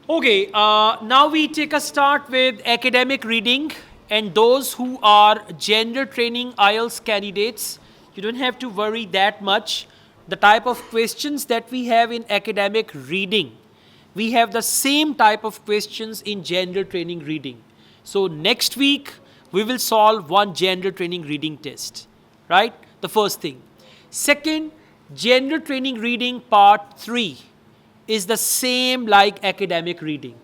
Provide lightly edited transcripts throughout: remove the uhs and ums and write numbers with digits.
Okay, now we take a start with academic reading, and those who are gender training IELTS candidates, you don't have to worry that much. The type of questions that we have in academic reading, we have the same type of questions in gender training reading. So next week, we will solve one gender training reading test, right? The first thing. Second, gender training reading part 3 is the same like academic reading.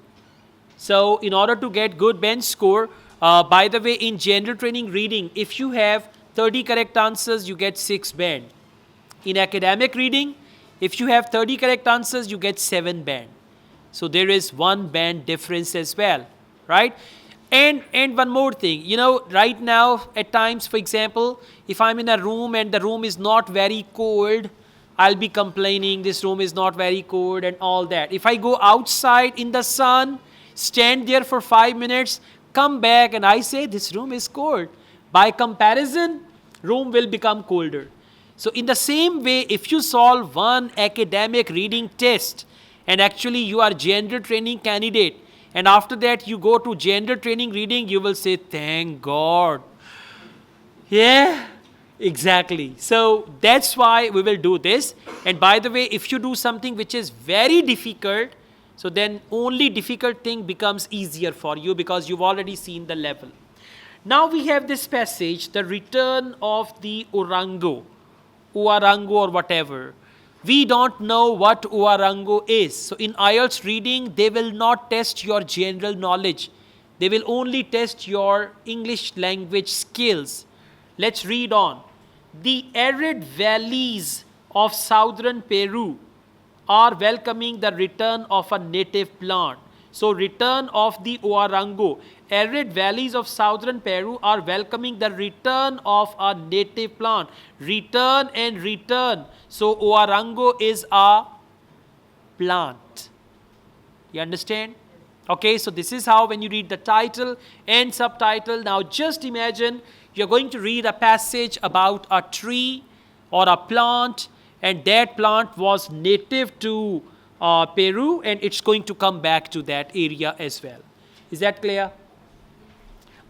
So in order to get good bench score, by the way, in gender training reading, if you have 30 correct answers, you get 6 band. In academic reading, if you have 30 correct answers, you get 7 band. So there is 1 band difference as well, right? And one more thing, right now at times, for example, if I'm in a room and the room is not very cold, I'll be complaining this room is not very cold and all that. If I go outside in the sun, stand there for 5 minutes, come back and I say this room is cold. By comparison, room will become colder. So in the same way, if you solve one academic reading test and actually you are gender training candidate, and after that you go to gender training reading, you will say, thank God. Yeah, exactly. So that's why we will do this. And by the way, if you do something which is very difficult, so then only difficult thing becomes easier for you because you've already seen the level. Now we have this passage, the return of the Uarango or whatever. We don't know what Uarango is. So in IELTS reading, they will not test your general knowledge. They will only test your English language skills. Let's read on. The arid valleys of southern Peru are welcoming the return of a native plant. So return of the Uarango. Arid valleys of southern Peru are welcoming the return of a native plant. Return and return. So Uarango is a plant. You understand? Okay, so this is how when you read the title and subtitle, now just imagine you're going to read a passage about a tree or a plant, and that plant was native to Peru, and it's going to come back to that area as well. Is that clear?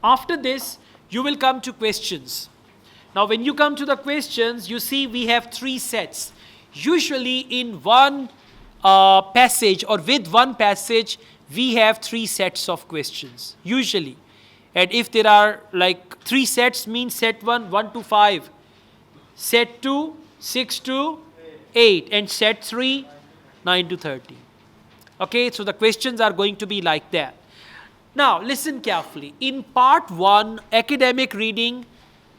After this, you will come to questions. Now, when you come to the questions, you see we have 3 sets. Usually in one passage or with one passage, we have 3 sets of questions, usually. And if there are like 3 sets, means set 1, 1 to 5. Set 2, 6 to 8. And set 3, 9 to 30. Okay, so the questions are going to be like that. Now, listen carefully. In part 1, academic reading,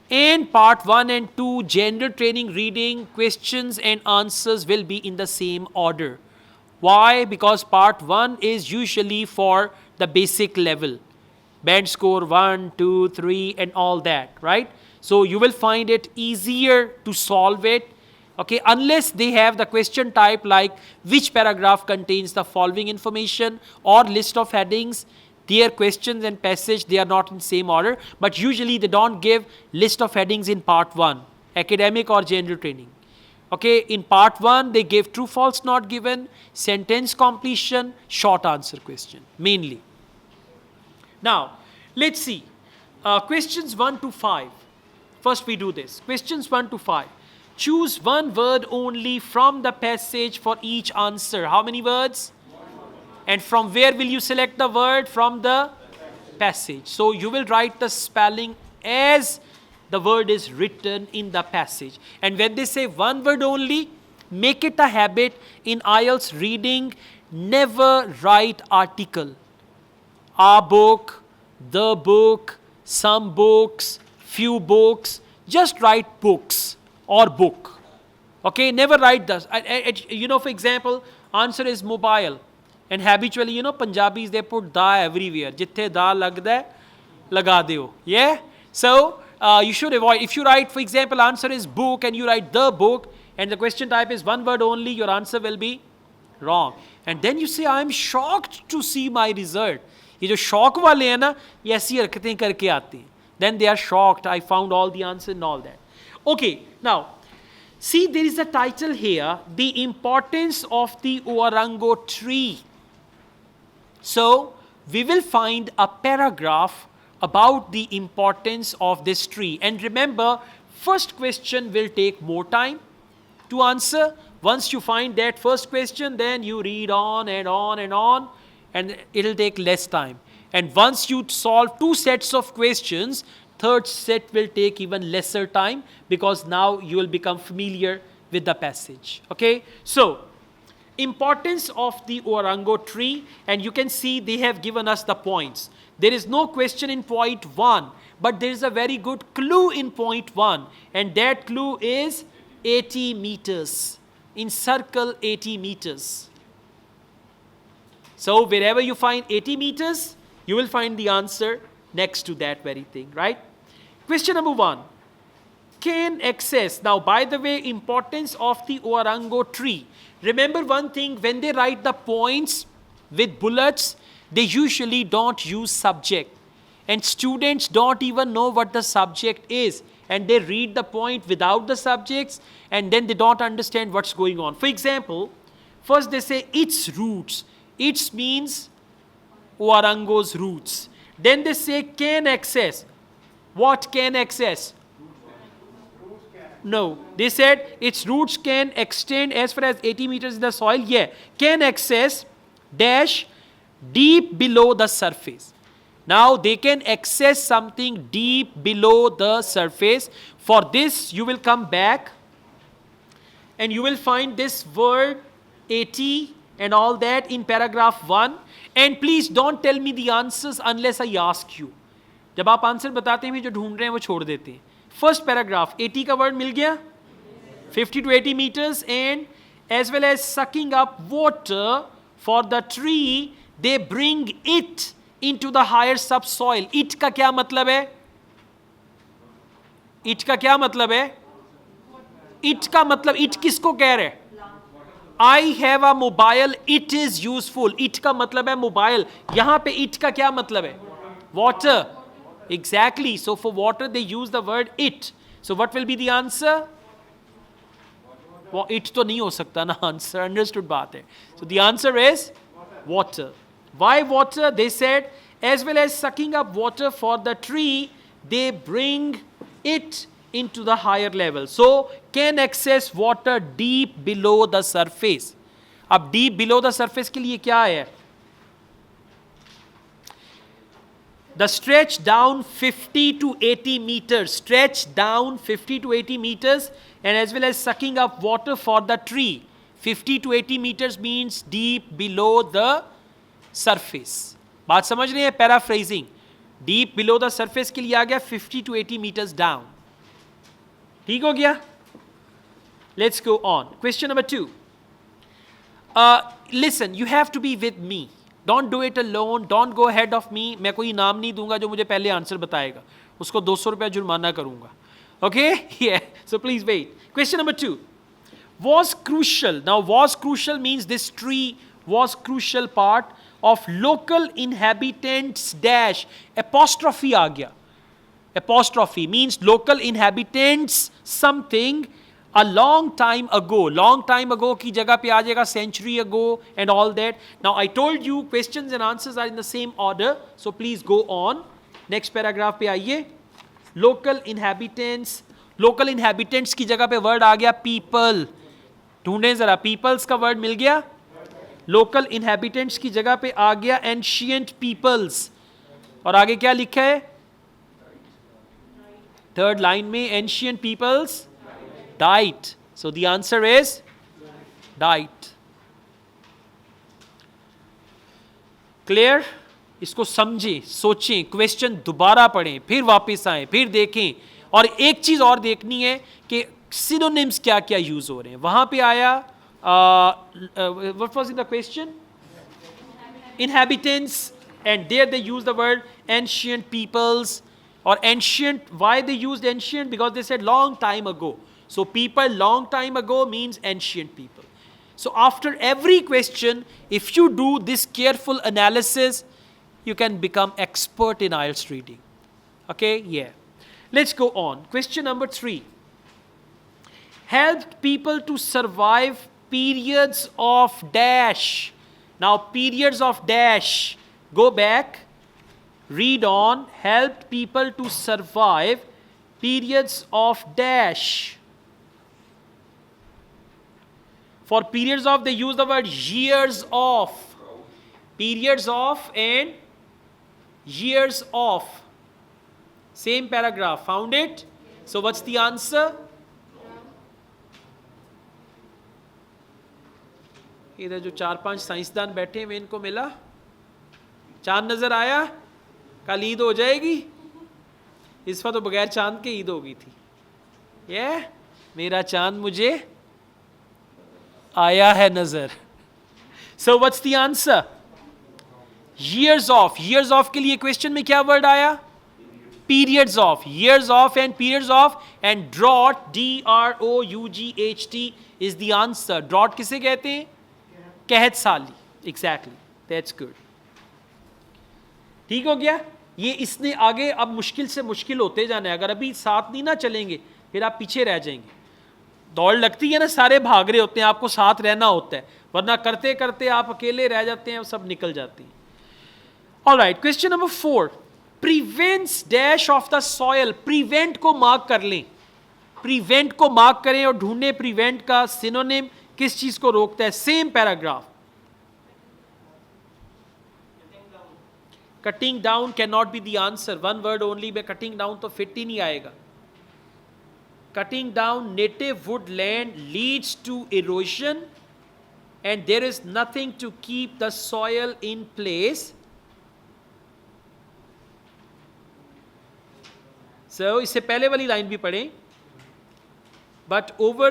and part 1 and 2, gender training reading, questions and answers will be in the same order. Why? Because part 1 is usually for the basic level. Band score 1, 2, 3 and all that, right? So you will find it easier to solve it, okay, unless they have the question type like which paragraph contains the following information or list of headings. Their questions and passage, they are not in same order, but usually they don't give list of headings in part 1, academic or gender training. Okay, in part 1, they give true, false, not given, sentence completion, short answer question, mainly. Now, let's see. Questions 1 to 5. First we do this. Questions 1 to 5. Choose one word only from the passage for each answer. How many words? And from where will you select the word? From the passage. So you will write the spelling as the word is written in the passage. And when they say one word only, make it a habit in IELTS reading, never write article. A book, the book, some books, few books. Just write books or book. Okay, never write this. For example, answer is mobile. And habitually, Punjabis, they put da everywhere. Jithe da lagda, laga deo. Yeah? So, you should avoid. If you write, for example, answer is book and you write the book and the question type is one word only, your answer will be wrong. And then you say, I am shocked to see my result. ये जो shock वाले हैं ना, ये ऐसी हरकतें करके आते हैं. Then they are shocked. I found all the answer and all that. Okay, now, see there is a title here, The Importance of the Uarango Tree. So we will find a paragraph about the importance of this tree. And remember, first question will take more time to answer. Once you find that first question, then you read on and on and on, and it'll take less time. And once you solve two sets of questions, third set will take even lesser time, because now you will become familiar with the passage. Okay? So, importance of the Orango tree, and you can see they have given us the points. There is no question in point 1, but there is a very good clue in point 1, and that clue is 80 meters. Encircle 80 meters. So wherever you find 80 meters, you will find the answer next to that very thing, right? Question number 1. Can access. Now, by the way, importance of the Orango tree. Remember one thing, when they write the points with bullets, they usually don't use subject. And students don't even know what the subject is. And they read the point without the subjects, and then they don't understand what's going on. For example, first they say its roots. Its means Orango's roots. Then they say can access. What can access? No. They said its roots can extend as far as 80 meters in the soil. Yeah. Can access dash deep below the surface. Now they can access something deep below the surface. For this, you will come back and you will find this word 80 and all that in paragraph 1. And please don't tell me the answers unless I ask you. जब आप answer बताते हैं, जो ढूंढ रहे हैं वो छोड़ देते हैं. First paragraph, 80 का word मिल गया, 50 to 80 meters, and as well as sucking up water for the tree, they bring it into the higher subsoil. It का क्या मतलब है? It का क्या मतलब है? It का मतलब it किसको कह रहे? I have a mobile, it is useful. It का मतलब है mobile. यहाँ पे it का क्या मतलब है? Water. Exactly. So for water they use the word it. So what will be the answer? It तो नहीं हो सकता ना answer. Understood बात है. So the answer is water. Why water? They said, as well as sucking up water for the tree, they bring it into the higher level. So, can access water deep below the surface. अब deep below the surface के लिए क्या है? The stretch down 50 to 80 meters. Stretch down 50 to 80 meters, and as well as sucking up water for the tree. 50 to 80 meters means deep below the surface. बात समझ रहे हैं? Paraphrasing. Deep below the surface के लिए आ गया 50 to 80 meters down. ठीक हो गया? Let's go on. Question number 2. Listen, you have to be with me. Don't do it alone. Don't go ahead of me. मैं कोई नाम नहीं दूंगा जो मुझे पहले आंसर बताएगा. उसको 200 रुपया जुर्माना करूंगा. Okay? Yeah. So please wait. Question number 2. Was crucial. Now, was crucial means this tree was crucial part of local inhabitants dash apostrophe आ गया. Apostrophe means local inhabitants something a long time ago. Long time ago की जगह पे आ जाएगा century ago and all that. Now I told you questions and answers are in the same order. So please go on. Next paragraph पे आइए. Local inhabitants. Local inhabitants की जगह पे word आ गया people. ढूंढें जरा, peoples का word मिल गया. Local inhabitants की जगह पे आ गया ancient peoples. और आगे क्या लिखा है? Third line में ancient peoples died. So the answer is died. Clear? इसको समझें, सोचें, क्वेश्चन दोबारा पढ़ें, फिर वापस आएं, फिर देखें. और एक चीज और देखनी है कि synonyms क्या क्या यूज हो रहे हैं. वहां पे आया what was in the question? Inhabitants, and there they use the word ancient peoples. Or ancient, why they used ancient? Because they said long time ago. So people long time ago means ancient people. So after every question, if you do this careful analysis, you can become expert in IELTS reading. Okay, yeah. Let's go on. Question number 3. Helped people to survive periods of dash. Now periods of dash, go back, read on, helped people to survive periods of dash. For periods of, they use the word years of. Periods of and years of. Same paragraph. Found it? So what's the answer? इधर जो 4-5 साइंसदान बैठे हैं इनको मिला, चांद नजर आया, कल ईद हो जाएगी, इस बार तो बगैर चांद के ईद हो गई थी। ये मेरा चांद मुझे आया है नजर। So what's the answer? years of. years of के लिए क्वेश्चन में क्या वर्ड आया? periods of. years of and periods of, and drought, D-R-O-U-G-H-T is the answer. drought किसे कहते हैं? कहत साली. exactly, that's good. ठीक हो गया? ये इसने आगे अब मुश्किल से मुश्किल होते जाना है। अगर अभी साथ नहीं ना चलेंगे फिर आप पीछे रह जाएंगे। दौड़ लगती है ना, सारे भाग रहे होते हैं, आपको साथ रहना होता है, वरना करते करते आप अकेले रह जाते हैं और सब निकल जाती हैं। Alright, question number 4, prevents dash of the soil. Prevent को मार्क कर लें, प्रिवेंट को मार्क करें और ढूंढें प्रिवेंट का सिनोनिम किस चीज को रोकता है। Same paragraph. Cutting down can not be the answer, one word only में कटिंग डाउन तो फिट ही नहीं आएगा। Cutting down native woodland leads to erosion and there is nothing to keep the soil in place. So इससे पहले वाली line भी पढ़ें। But over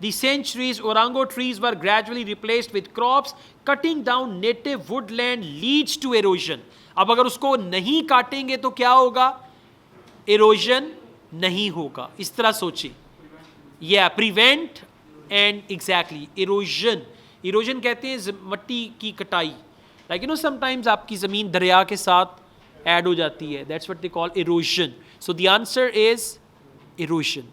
the centuries, orango trees were gradually replaced with crops. Cutting down native woodland leads to erosion. अब अगर उसको नहीं काटेंगे तो क्या होगा? इरोजन नहीं होगा। इस तरह सोचिए। Prevent and exactly erosion. Erosion कहते हैं मिट्टी की कटाई। लाइक यू नो समटाइम्स आपकी ज़मीन दरिया के साथ ऐड हो जाती है, that's what they call erosion. So the answer is erosion.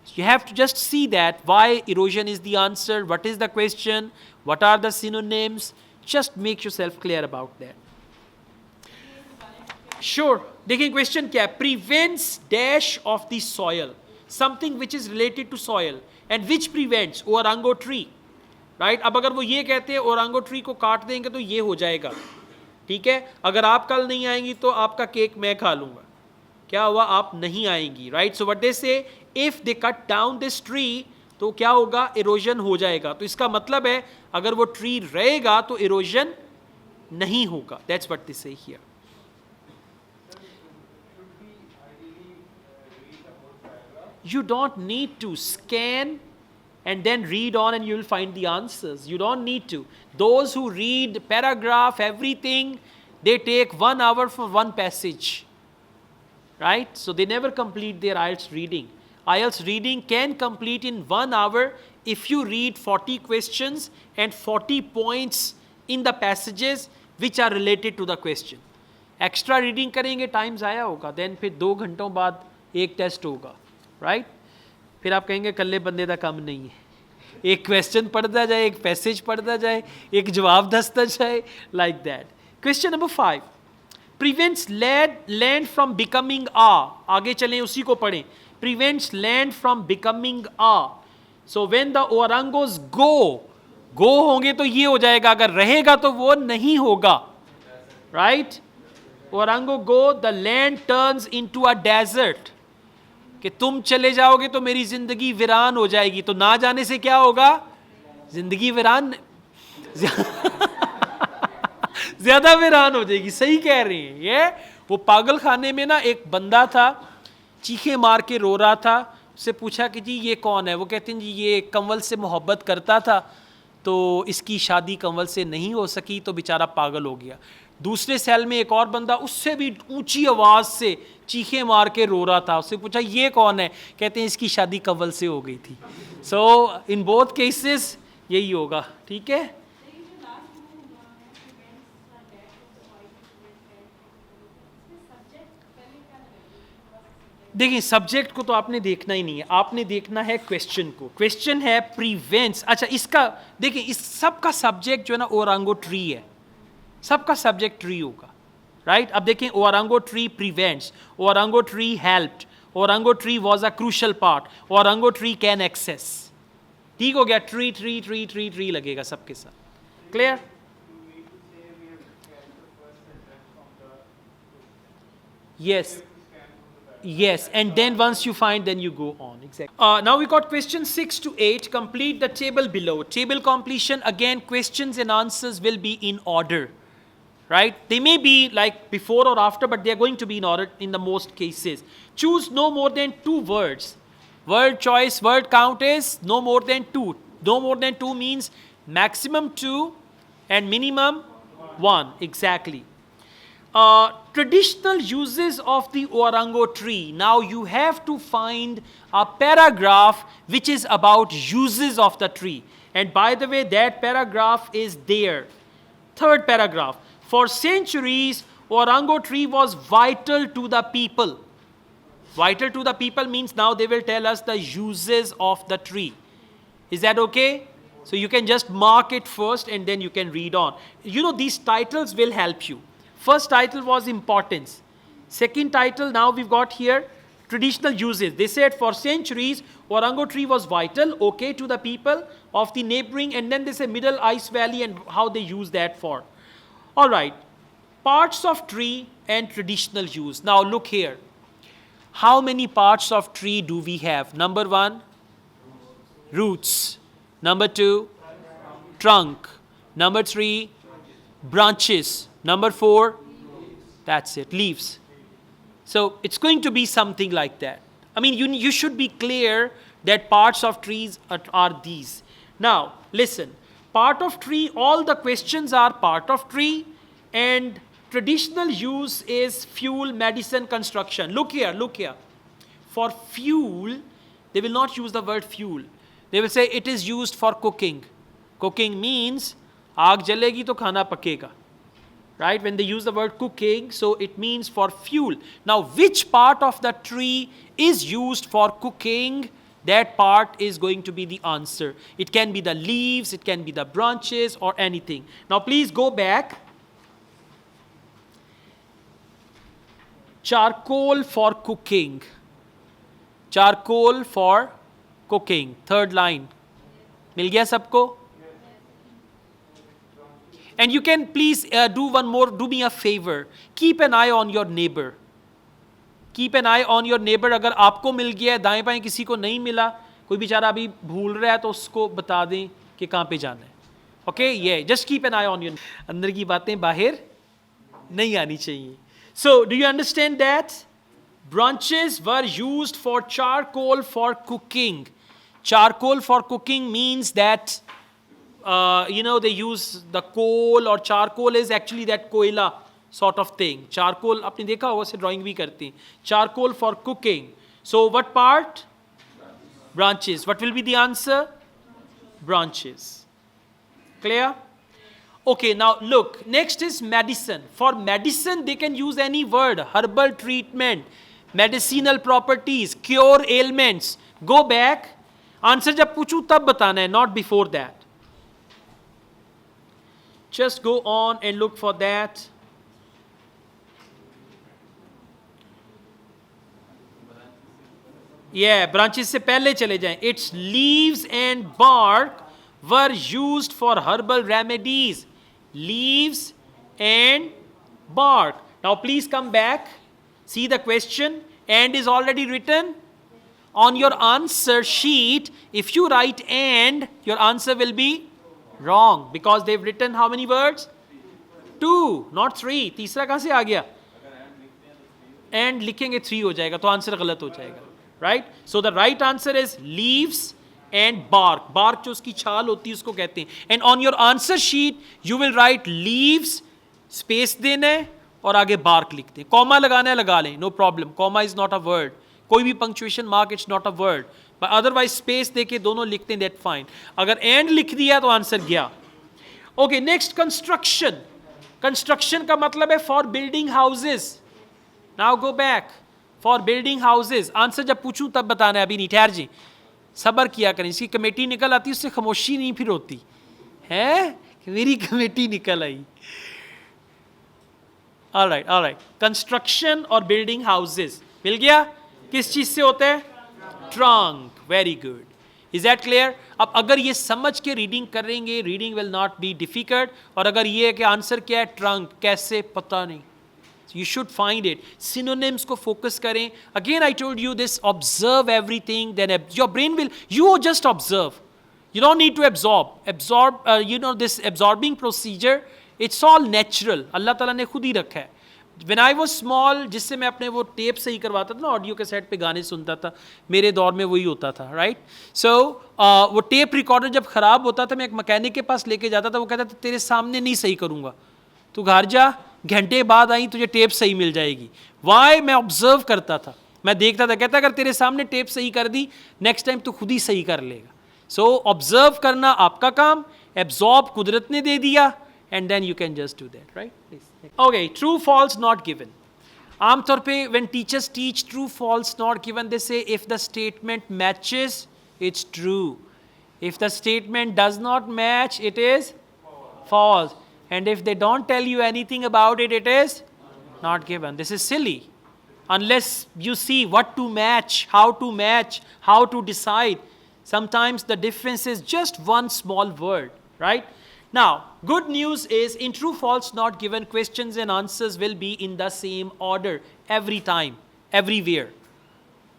You have to just see that why erosion is the answer, what is the question, what are the synonyms. Just make yourself clear about that. Sure. देखिए question क्या है? Prevents dash of the soil, something which is related to soil, and which prevents orango tree, right? अब अगर वो ये कहते हैं orango tree को काट देंगे तो ये हो जाएगा, ठीक है? अगर आप कल नहीं आएंगी तो आपका केक मैं खा लूंगा। क्या हुआ? आप नहीं आएंगी, right? So what they say, if they cut down this tree, तो क्या होगा? इरोजन हो जाएगा। तो इसका मतलब है अगर वो ट्री रहेगा तो इरोजन नहीं होगा। That's what they say here. You don't need to scan and then read on and you'll find the answers. You don't need to. Those who read paragraph, everything, they take 1 hour for one passage, right? So they never complete their IELTS reading. IELTS reading can complete in 1 hour if you read 40 questions and 40 points in the passages which are related to the question. Extra reading करेंगे, time ज़ाया होगा, then फिर 2 घंटों बाद एक test होगा, right? फिर आप कहेंगे कल्ले बंदे का काम नहीं है, एक क्वेश्चन पढ़ता जाए, एक पैसेज पढ़ता जाए, एक जवाब दसता जाए, like that. Question number 5, prevents land from becoming आगे चलें उसी को पढ़ें। Prevents land from becoming so when the orangos go होंगे तो ये हो जाएगा, अगर रहेगा तो वो नहीं होगा, right? Orango go, the land turns into a desert, कि तुम चले जाओगे तो मेरी जिंदगी वीरान हो जाएगी। तो ना जाने से क्या होगा? जिंदगी वीरान ज्यादा वीरान हो जाएगी। सही कह रही हैं ये। वो पागल खाने में ना एक बंदा था, चीखे मार के रो रहा था। उससे पूछा कि जी ये कौन है? वो कहते हैं जी ये कंवल से मोहब्बत करता था, तो इसकी शादी कंवल से नहीं हो सकी तो बेचारा पागल हो गया। दूसरे सेल में एक और बंदा उससे भी ऊंची आवाज से चीखे मार के रो रहा था। उससे पूछा ये कौन है? कहते हैं इसकी शादी कंवल से हो गई थी। सो इन बोथ केसेस यही होगा, ठीक है? देखिए सब्जेक्ट को तो आपने देखना ही नहीं है, आपने देखना है क्वेश्चन को. क्वेश्चन है प्रिवेंट्स. अच्छा इसका देखिए, इस सब का सब्जेक्ट जो है ना ओरांगो ट्री है, सबका सब्जेक्ट ट्री होगा, राइट. अब देखें orango tree prevents, orango tree helped, orango tree was a crucial part, orango tree can access. ठीक हो गया. Tree tree tree tree tree लगेगा सबके साथ. Clear? Yes. Yes, and then once you find, then you go on. Exactly. Now we got questions 6 to 8. Complete the table below. Table completion, again, questions and answers will be in order. Right? They may be like before or after, but they are going to be in order in the most cases. Choose no more than 2 words. Word choice, word count is no more than 2. No more than 2 means maximum 2 and minimum 1. Exactly. Traditional uses of the orango tree. Now you have to find a paragraph which is about uses of the tree. And by the way, that paragraph is there. Third paragraph. For centuries, orango tree was vital to the people. Vital to the people means now they will tell us the uses of the tree. Is that okay? So you can just mark it first and then you can read on. You know, these titles will help you. First title was importance. Second title, now we've got here traditional uses. They said for centuries, orango tree was vital, okay, to the people of the neighboring, and then they say Middle Ice Valley and how they use that for. All right, parts of tree and traditional use. Now look here. How many parts of tree do we have? Number 1, roots. Number 2, trunk. Number 3, branches. Number 4, that's it, leaves. So it's going to be something like that. I mean, you should be clear that parts of trees are these. Now, listen, part of tree, all the questions are part of tree, and traditional use is fuel, medicine, construction. Look here, look here. For fuel, they will not use the word fuel. They will say it is used for cooking. Cooking means, aag jalegi to khana pakega. Right? When they use the word cooking, so it means for fuel. Now, which part of the tree is used for cooking? That part is going to be the answer. It can be the leaves, it can be the branches, or anything. Now, please go back. Charcoal for cooking. Charcoal for cooking. Third line. Mil gaya sabko? And you can please do one more, do me a favor. Keep an eye on your neighbor. Keep an eye on your neighbor. अगर आपको मिल गया है, दाएं बाएं किसी को नहीं मिला, कोई बेचारा अभी भूल रहा है तो उसको बता दें कि कहाँ पे जाना है. Okay? Yeah, just keep an eye on your. अंदर की बातें बाहर नहीं आनी चाहिए. So, do you understand that? Branches were used for charcoal for cooking. Charcoal for cooking means that they use the coal, or charcoal is actually that koila sort of thing. Charcoal, आपने देखा होगा से drawing भी करते हैं. Charcoal for cooking. So what part? Branches. What will be the answer? Branches. Clear? Okay, now look, next is medicine. For medicine, they can use any word. Herbal treatment, medicinal properties, cure ailments. Go back. Answer जब पूछूं तब बताना है, not before that. Just go on and look for that. Yeah, branches से पहले चले जाएं. Its leaves and bark were used for herbal remedies. Leaves and bark. Now please come back. See the question. And is already written. On your answer sheet, if you write and, your answer will be wrong, because they've written how many words? 2, not 3. तीसरा कहाँ से आ गया? And लिखेंगे 3 हो जाएगा, तो answer गलत हो जाएगा. Right? So the right answer is leaves and bark. Bark जो उसकी छाल होती है उसको कहते हैं. And on your answer sheet, you will write leaves, space देना है और आगे bark लिखते हैं. Comma लगाना है लगा लें, no problem. Comma is not a word. कोई भी punctuation mark, it's not a word. But otherwise space देके दोनों लिखते हैं, that fine. अगर and लिख दिया तो आंसर गया. Okay, next construction. Construction का मतलब है for building houses. Now go back. For building houses. Answer जब पूछूं तब बताना है, अभी नहीं, ठहर जी, सब्र किया करें। इसकी कमेटी निकल आती है, उससे खामोशी नहीं फिर होती है, मेरी कमेटी निकल आई। ऑलराइट ऑलराइट, कंस्ट्रक्शन और बिल्डिंग हाउसेज मिल गया। किस चीज से होता है? Trunk. Very good, is that clear? अब अगर ये समझ के रीडिंग करेंगे, reading will not be difficult. और अगर ये है कि आंसर क्या है, ट्रंक, कैसे पता नहीं, you should find it. Synonyms को focus करें. Again I told you this, observe everything, then your brain will, you just observe. You don't need to absorb, this absorbing procedure, it's all natural. अल्लाह ताला ने खुद ही रखा है. When I was small, जिससे मैं अपने वो टेप सही करवाता था ना, ऑडियो के सेट पे गाने सुनता था, मेरे दौर में वही होता था, राइट? सो वो टेप रिकॉर्डर जब ख़राब होता था, मैं एक मैकेनिक के पास लेके जाता था, वो कहता था तेरे सामने नहीं सही करूँगा, तू घर जा, घंटे बाद आई तुझे टेप सही मिल जाएगी। वाई? मैं ऑब्जर्व करता था, मैं देखता था, कहता अगर तेरे सामने टेप सही कर दी, नेक्स्ट टाइम तू खुद ही सही कर लेगा। सो ऑब्जर्व करना आपका काम, एब्जॉर्ब कुदरत ने दे दिया, and then you can just do that, right? Okay, true false not given. आमतौर पे when teachers teach true false not given, they say if the statement matches it's true, if the statement does not match it is false, and if they don't tell you anything about it, it is not given. This is silly unless you see what to match, how to decide. Sometimes the difference is just one small word, right? Now, good news is in true false not given, questions and answers will be in the same order every time, everywhere.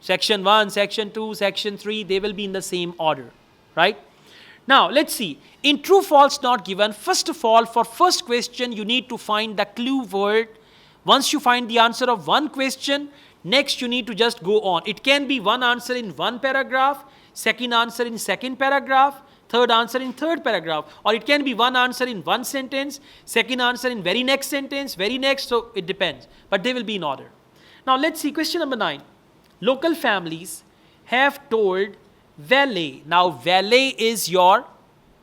Section 1, section 2, section 3, they will be in the same order, right? Now, let's see. In true false not given, first of all, for first question, you need to find the clue word. Once you find the answer of one question, next you need to just go on. It can be one answer in one paragraph, second answer in second paragraph, third answer in third paragraph, or it can be one answer in one sentence, second answer in very next sentence, very next, so it depends. But they will be in order. Now, let's see question number 9. Local families have told valet. Now, valet is your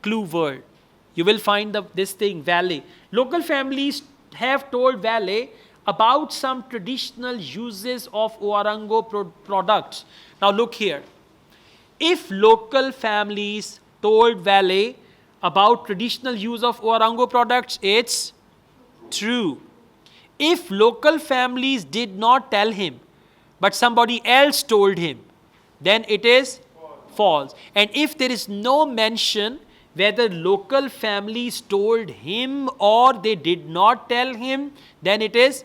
clue word. You will find this thing, valet. Local families have told valet about some traditional uses of Owarango products. Now, look here. If local families told valet about traditional use of Owarango products, it's true. If local families did not tell him, but somebody else told him, then it is false. And if there is no mention whether local families told him or they did not tell him, then it is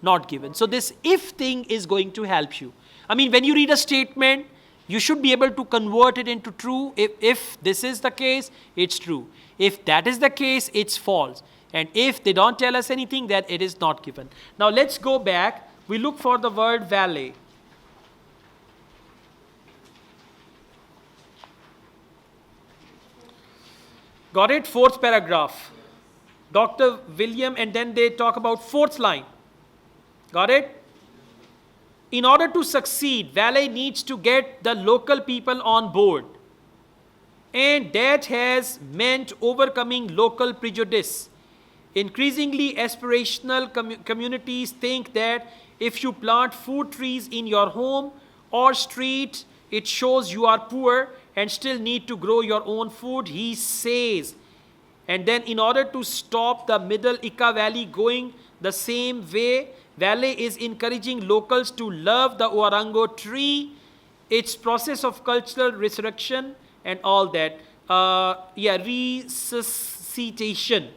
not given. So this if thing is going to help you. I mean, when you read a statement, you should be able to convert it into true. If this is the case, it's true. If that is the case, it's false. And if they don't tell us anything, then it is not given. Now let's go back. We look for the word valet. Got it? Fourth paragraph. Dr. William, and then they talk about fourth line. Got it? In order to succeed, valet needs to get the local people on board. And that has meant overcoming local prejudice. Increasingly aspirational communities think that if you plant fruit trees in your home or street, it shows you are poor and still need to grow your own food, he says. And then in order to stop the middle Ika Valley going the same way, valet is encouraging locals to love the Owarango tree, its process of cultural resurrection and all that. Resuscitation,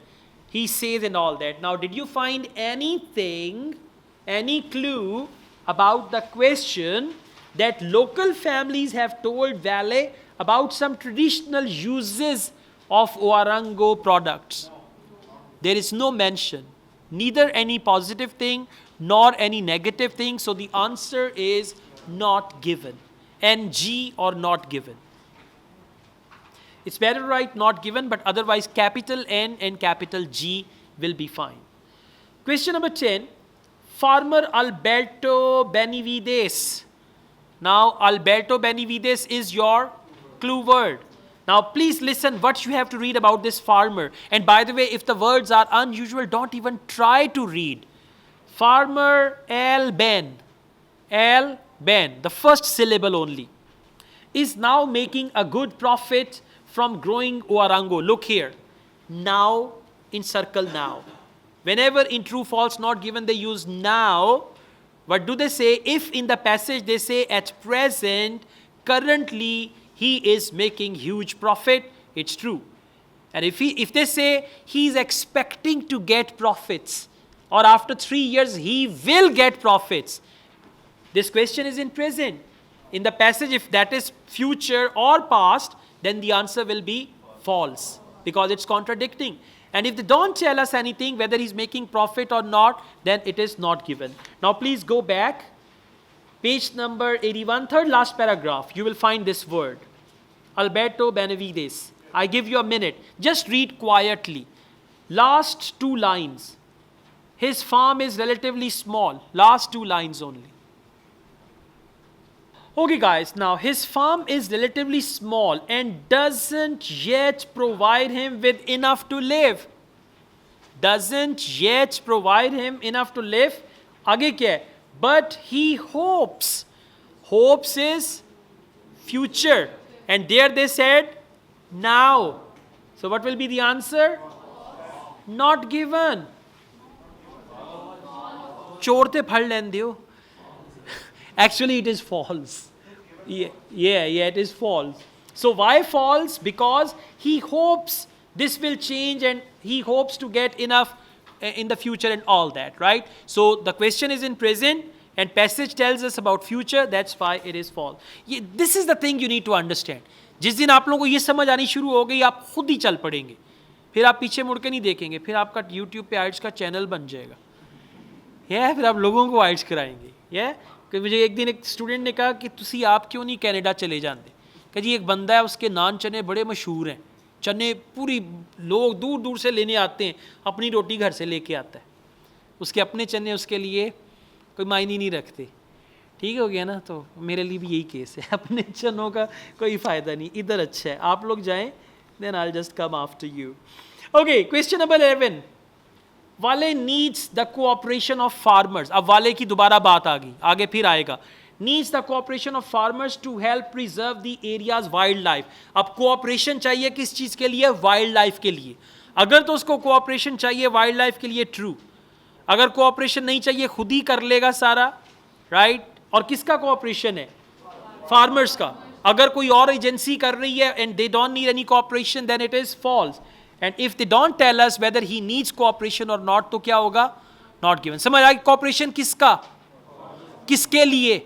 he says, and all that. Now, did you find anything, any clue about the question that local families have told valet about some traditional uses of Owarango products? There is no mention, neither any positive thing nor any negative thing. So the answer is not given. NG or not given. It's better to write not given, but otherwise capital N and capital G will be fine. Question number 10. Farmer Alberto Benavides. Now, Alberto Benavides is your clue word. Now, please listen what you have to read about this farmer. And by the way, if the words are unusual, don't even try to read. Farmer Al Ben, the first syllable only, is now making a good profit from growing Oarango. Look here. Now, encircle now. Whenever in true false not given they use now, what do they say? If in the passage they say at present, currently he is making huge profit, it's true. And if they say he is expecting to get profits, or after 3 years he will get profits, this question is in present. In the passage, if that is future or past, then the answer will be false because it's contradicting. And if they don't tell us anything, whether he's making profit or not, then it is not given. Now please go back. Page number 81, third last paragraph. You will find this word. Alberto Benavides. I give you a minute. Just read quietly. Last 2 lines. His farm is relatively small. Last 2 lines only. Okay guys, now his farm is relatively small and doesn't yet provide him with enough to live. Doesn't yet provide him enough to live. आगे क्या है? But he hopes. Hopes is future. And there they said now. So what will be the answer? Not given. चोरते फल लेन दियो. Actually, it is false. Yeah, it is false. So why false? Because he hopes this will change and he hopes to get enough in the future and all that, right? So the question is in present and passage tells us about future. That's why it is false. This is the thing you need to understand. जिस दिन आप लोगों को ये समझ आनी शुरू हो गई, आप खुद ही चल पड़ेंगे. फिर आप पीछे मुड़ के नहीं देखेंगे. फिर आपका YouTube पे IELTS का चैनल बन जाएगा. फिर आप लोगों को IELTS कराएंगे. कि मुझे एक दिन एक स्टूडेंट ने कहा कि तुसी आप क्यों नहीं कनाडा चले जाते? कि जी एक बंदा है, उसके नान चने बड़े मशहूर हैं. चने पूरी लोग दूर दूर से लेने आते हैं, अपनी रोटी घर से लेके आता है. उसके अपने चने उसके लिए कोई मायने नहीं रखते. ठीक हो गया ना? तो मेरे लिए भी यही केस है. अपने चनों का कोई फ़ायदा नहीं. इधर अच्छा है, आप लोग जाएं, then I will just come after you. Okay, question number 11. वाले needs the cooperation of farmers. अब वाले की दोबारा बात आ गई, आगे फिर आएगा. Needs the cooperation of farmers to help preserve the areas wildlife. अब कोऑपरेशन चाहिए किस चीज़ के लिए? वाइल्ड लाइफ के लिए. अगर तो उसको कोऑपरेशन चाहिए वाइल्ड लाइफ के लिए, ट्रू. अगर कोऑपरेशन नहीं चाहिए, खुद ही कर लेगा सारा, राइट? और किसका कोऑपरेशन है? फार्मर्स का. अगर कोई और एजेंसी कर रही है and they don't need any cooperation, then it is false. And if they don't tell us whether he needs cooperation or not, तो क्या होगा? Not given. समझ आएगी? कॉपरेशन किसका? किसके लिए?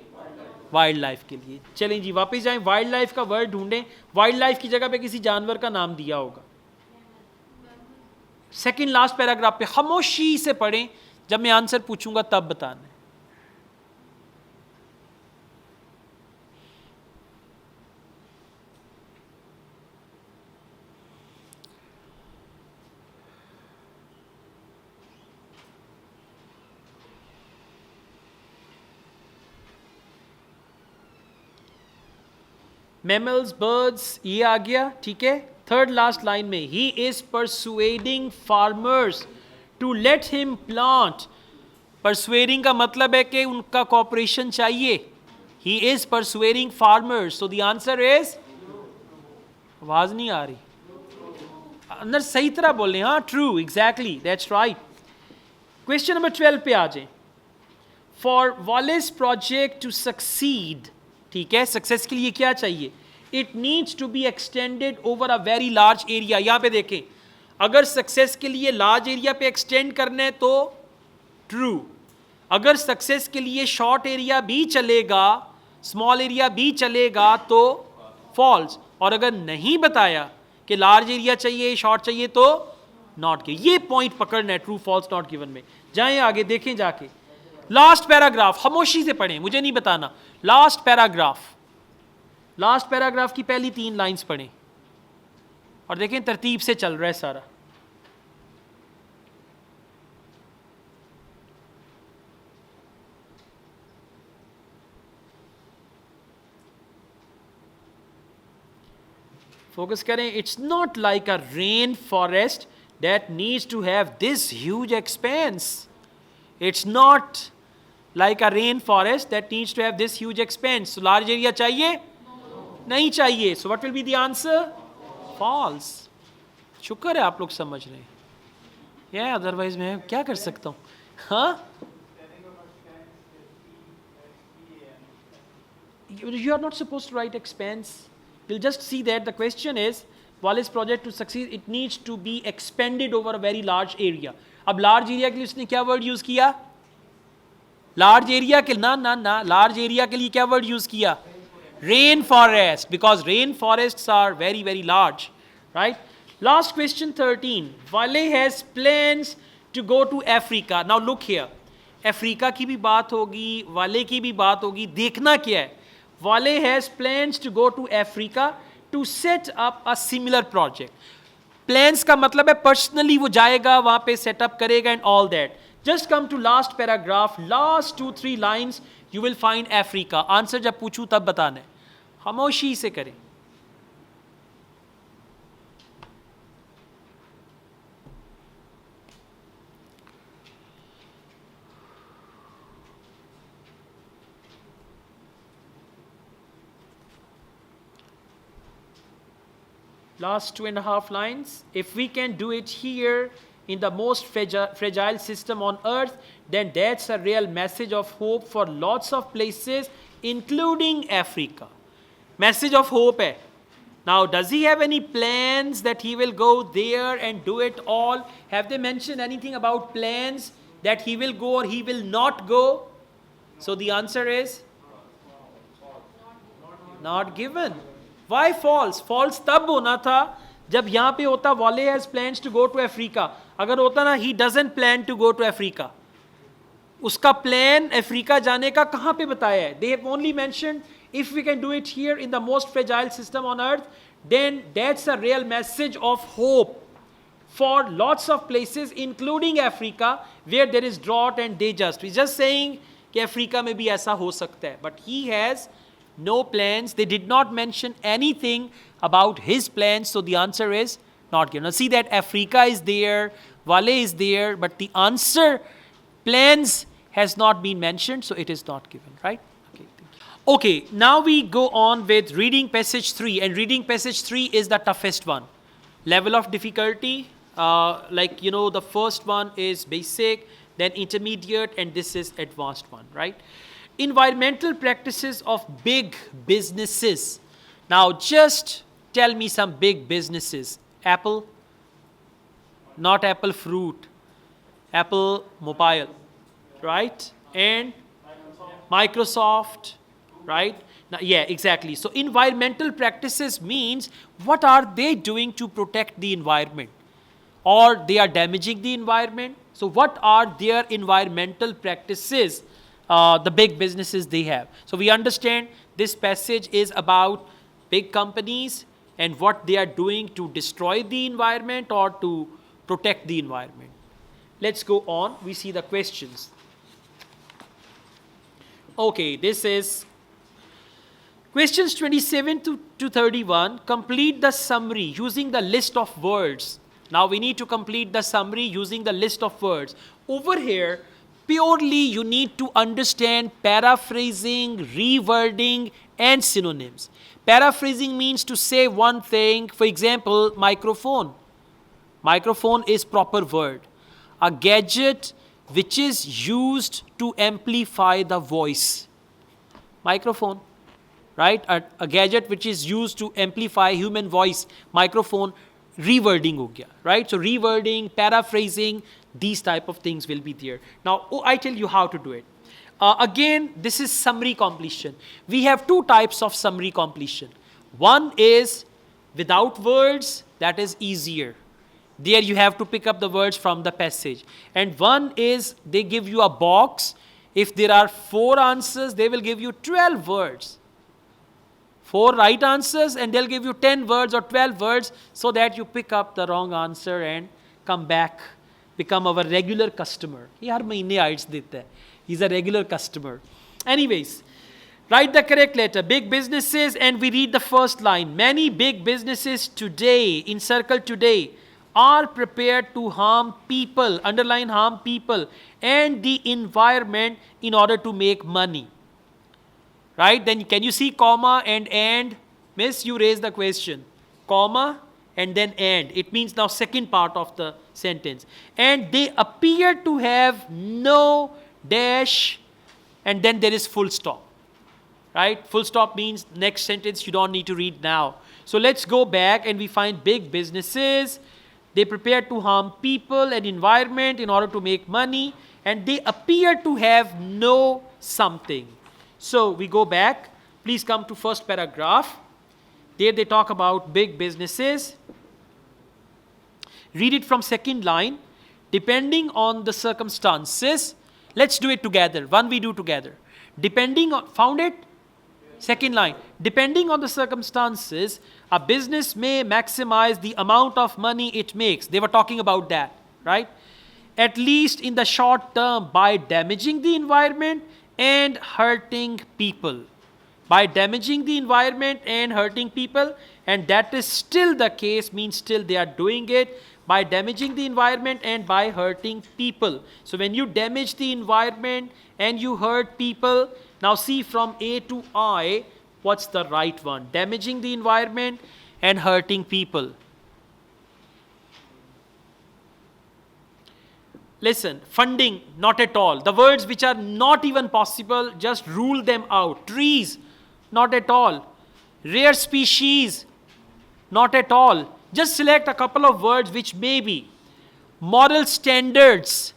वाइल्ड लाइफ के लिए. चलें जी, वापस जाएं. वाइल्ड लाइफ का वर्ड ढूंढें. वाइल्ड लाइफ की जगह पे किसी जानवर का नाम दिया होगा. सेकंड लास्ट पैराग्राफ पे खामोशी से पढ़ें. जब मैं आंसर पूछूंगा तब बताना है. मैमल्स, बर्ड्स, ये आ गया. ठीक है. थर्ड लास्ट लाइन में he is persuading farmers to let him plant. Persuading का मतलब है कि उनका कॉपरेशन चाहिए. He is persuading farmers. So the answer is, आवाज नहीं आ रही, अंदर सही तरह बोले. हाँ, true, exactly, that's right. Question number 12 पे आ जाए. For Wallace project to succeed. ठीक है, सक्सेस के लिए क्या चाहिए? It needs to be extended over a very large area. यहां पे देखें, अगर सक्सेस के लिए लार्ज एरिया पे एक्सटेंड करना है तो ट्रू. अगर सक्सेस के लिए शॉर्ट एरिया भी चलेगा, स्मॉल एरिया भी चलेगा, तो फॉल्स. और अगर नहीं बताया कि लार्ज एरिया चाहिए, शॉर्ट चाहिए, तो नॉट गिवन. ये पॉइंट पकड़ना है ट्रू फॉल्स नॉट गिवन में. जाएं आगे, देखें जाके. लास्ट पैराग्राफ खामोशी से पढ़ें, मुझे नहीं बताना. लास्ट पैराग्राफ की पहली 3 लाइंस पढ़ें और देखें तरतीब से चल रहा है सारा. फोकस करें. It's not like a rain forest that needs to have this huge expense. It's not like a rain forest that needs to have this huge expanse. So large area चाहिए? नहीं चाहिए. So what will be the answer? False. शुक्र है आप लोग समझ रहे हैं. Yeah, otherwise मैं क्या कर सकता हूँ? हाँ? You are not supposed to write expense. You'll just see that the question is, Wallace project to succeed, it needs to be expanded over a very large area. अब large area के लिए उसने क्या word use किया? Large area के ना large area के लिए क्या word use किया? Rainforest, because rainforests are very very large, right? Last question 13. Wale has plans to go to Africa. Now look here. Africa की भी बात होगी, वाले की भी बात होगी. देखना क्या है? Wale has plans to go to Africa to set up a similar project. Plans का मतलब है personally वो जाएगा वहाँ पे set up करेगा and all that. Just come to last paragraph, last 2-3 lines, you will find Africa. Answer जब पूछूं तब बताना है. खामोशी से करें. Last 2.5 lines. If we can do it here in the most fragile system on earth, then that's a real message of hope for lots of places, including Africa. Message of hope hai. Now, does he have any plans that he will go there and do it all? Have they mentioned anything about plans that he will go or he will not go? So the answer is not given. Why false? False तब होना था जब यहाँ पे होता Wale has plans to go to Africa. अगर होता ना he doesn't plan to go to Africa. उसका plan अफ्रीका जाने का कहाँ पे बताया है? They have only mentioned if we can do it here in the most fragile system on earth, then that's a real message of hope for lots of places, including Africa, where there is drought and they just. We're just saying कि Africa में भी ऐसा हो सकता है. But he has no plans. They did not mention anything about his plans, so the answer is not given. Now see that Africa is there, Wale is there, but the answer, plans, has not been mentioned, so it is not given, right? Okay, thank you. Okay, now we go on with reading passage 3, and reading passage 3 is the toughest one. Level of difficulty, the first one is basic, then intermediate, and this is advanced one, right? Environmental practices of big businesses. Now just tell me some big businesses. Apple, not Apple fruit, Apple mobile, right? And Microsoft, right? Now, yeah, exactly. So environmental practices means what are they doing to protect the environment? Or they are damaging the environment. So what are their environmental practices? The big businesses they have. So we understand this passage is about big companies and what they are doing to destroy the environment or to protect the environment. Let's go on. We see the questions. Okay, this is questions 27 to 31. Complete the summary using the list of words. Now we need to complete the summary using the list of words. Over here, purely you need to understand paraphrasing, rewording, and synonyms. Paraphrasing means to say one thing. For example, microphone. Microphone is proper word. A gadget which is used to amplify the voice. Microphone, right? A gadget which is used to amplify human voice. Microphone. Rewording ho gaya, right? So rewording, paraphrasing, these type of things will be there. Now, I tell you how to do it. Again, this is summary completion. We have two types of summary completion. One is without words, that is easier. There you have to pick up the words from the passage. And one is they give you a box. If there are 4 answers, they will give you 12 words. 4 right answers and they'll give you 10 words or 12 words so that you pick up the wrong answer and come back, become our regular customer. He har mahine IELTS deta hai. He's a regular customer. Anyways, write the correct letter. Big businesses, and we read the first line. Many big businesses today, encircle today, are prepared to harm people, underline harm people, and the environment in order to make money. Right? Then can you see comma and? Miss, you raise the question. Comma and then and. It means now second part of the sentence. And they appear to have no dash, and then there is full stop. Right? Full stop means next sentence you don't need to read now. So let's go back and we find big businesses. They prepare to harm people and environment in order to make money, and they appear to have no something. So we go back. Please come to first paragraph. There they talk about big businesses. Read it from second line. Depending on the circumstances, let's do it together. One we do together. Depending on, found it? Second line. Depending on the circumstances, a business may maximize the amount of money it makes. They were talking about that, right? At least in the short term, by damaging the environment and hurting people. By damaging the environment and hurting people, and that is still the case, means still they are doing it, by damaging the environment and by hurting people. So when you damage the environment and you hurt people, now see from A to I, what's the right one? Damaging the environment and hurting people. Listen, funding, not at all. The words which are not even possible, just rule them out. Trees, not at all. Rare species, not at all. Just select a couple of words which may be. Moral standards,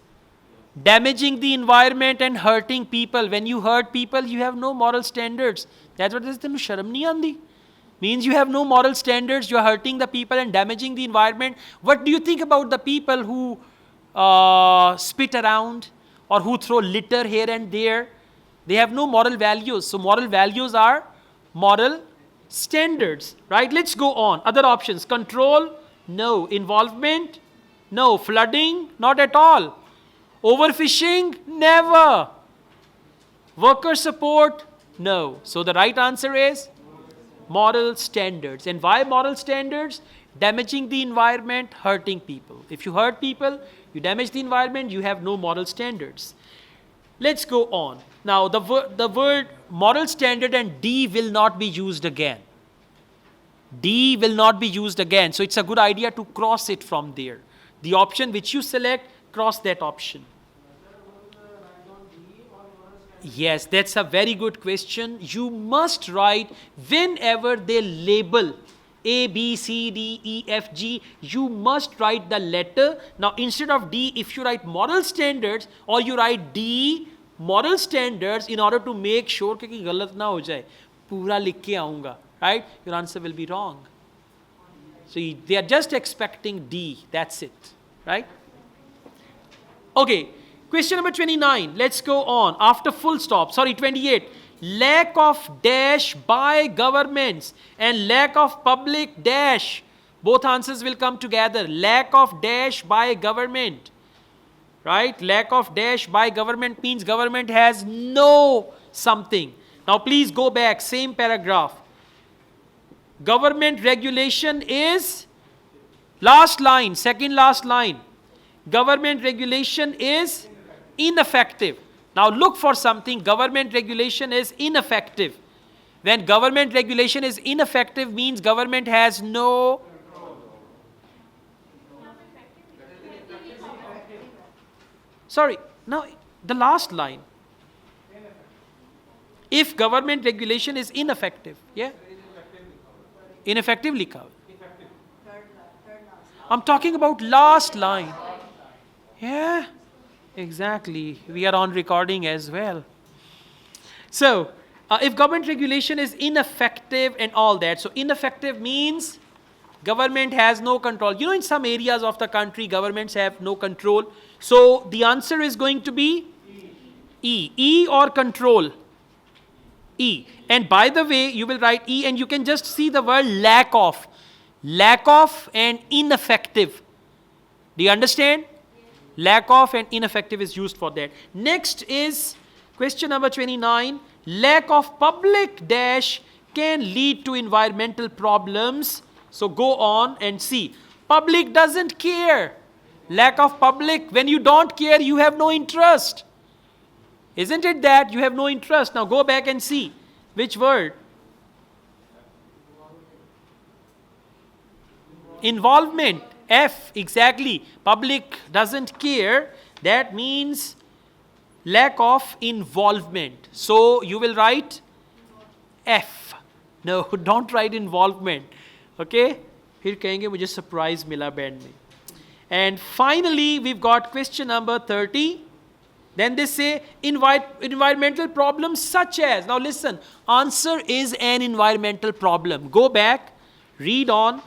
damaging the environment and hurting people. When you hurt people, you have no moral standards. That's what it is. Sharam nahi aandi. Means you have no moral standards, you are hurting the people and damaging the environment. What do you think about the people who spit around or who throw litter here and there? They have no moral values. So moral values are moral standards, right? Let's go on. Other options. Control, no. Involvement, no. Flooding, not at all. Overfishing, never. Worker support, no. So the right answer is moral standards. And why moral standards? Damaging the environment, hurting people. If you hurt people, you damage the environment, you have no moral standards. Let's go on. Now, the word moral standard and D will not be used again. D will not be used again. So it's a good idea to cross it from there. The option which you select, cross that option. Yes, that's a very good question. You must write whenever they label A, B, C, D, E, F, G, you must write the letter. Now, instead of D, if you write moral standards or you write D, moral standards, in order to make sure कि गलत ना हो जाए, पूरा लिख के आऊँगा, right? Your answer will be wrong. So they are just expecting D. That's it, right? Okay. Question number 29. Let's go on. After full stop. Sorry, 28. Lack of dash by governments and lack of public dash. Both answers will come together. Lack of dash by government. Right? Lack of dash by government means government has no something. Now please go back. Same paragraph. Government regulation is last line. Second last line. Government regulation is ineffective. Now look for something. Government regulation is ineffective. When government regulation is ineffective means government has no. Sorry, now the last line. If government regulation is ineffective, yeah? Ineffective likha. I'm talking about last line. Yeah, exactly. We are on recording as well. So, if government regulation is ineffective and all that, so ineffective means government has no control. You know, in some areas of the country, governments have no control. So, the answer is going to be E. E or control? E. And by the way, you will write E and you can just see the word lack of. Lack of and ineffective. Do you understand? Lack of and ineffective is used for that. Next is question number 29. Lack of public dash can lead to environmental problems. So go on and see. Public doesn't care. Lack of public. When you don't care, you have no interest. Isn't it that you have no interest? Now go back and see which word. Involvement. F, exactly. Public doesn't care. That means lack of involvement. So you will write F. No, don't write involvement. Okay? फिर कहेंगे मुझे surprise मिला band में. And finally, we've got question number 30. Then they say environmental problems such as. Now listen, answer is an environmental problem. Go back, read on,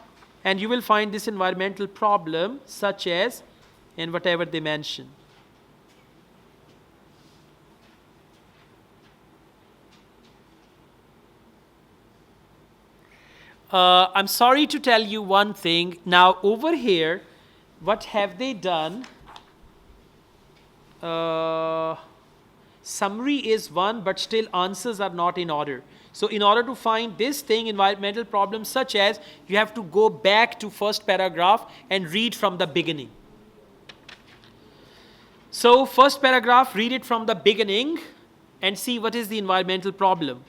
and you will find this environmental problem such as, and whatever they mention. I'm sorry to tell you one thing. Now over here, what have they done? Summary is one, but still answers are not in order. So in order to find this thing, environmental problems such as, you have to go back to first paragraph and read from the beginning. So first paragraph, read it from the beginning and see what is the environmental problem.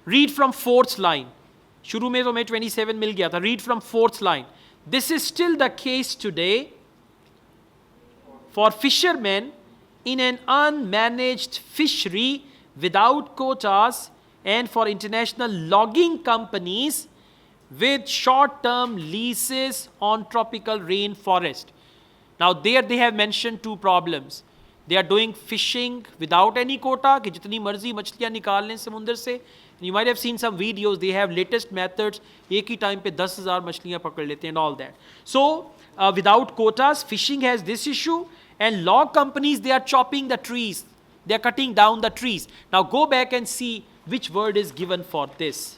Read from fourth line. शुरू में तो मैं 27 मिल गया था. Read from fourth line. This is still the case today for fishermen in an unmanaged fishery without quotas and for international logging companies with short-term leases on tropical rainforest. Now there they have mentioned two problems. They are doing fishing without any quota, कि जितनी मर्जी मछलियाँ निकाल लें समुंदर से. You might have seen some videos, they have latest methods, एक ही time पे 10,000 मछलियाँ पकड़ लेते हैं and all that. So without quotas, fishing has this issue, and log companies, they are chopping the trees. They are cutting down the trees. Now go back and see which word is given for this.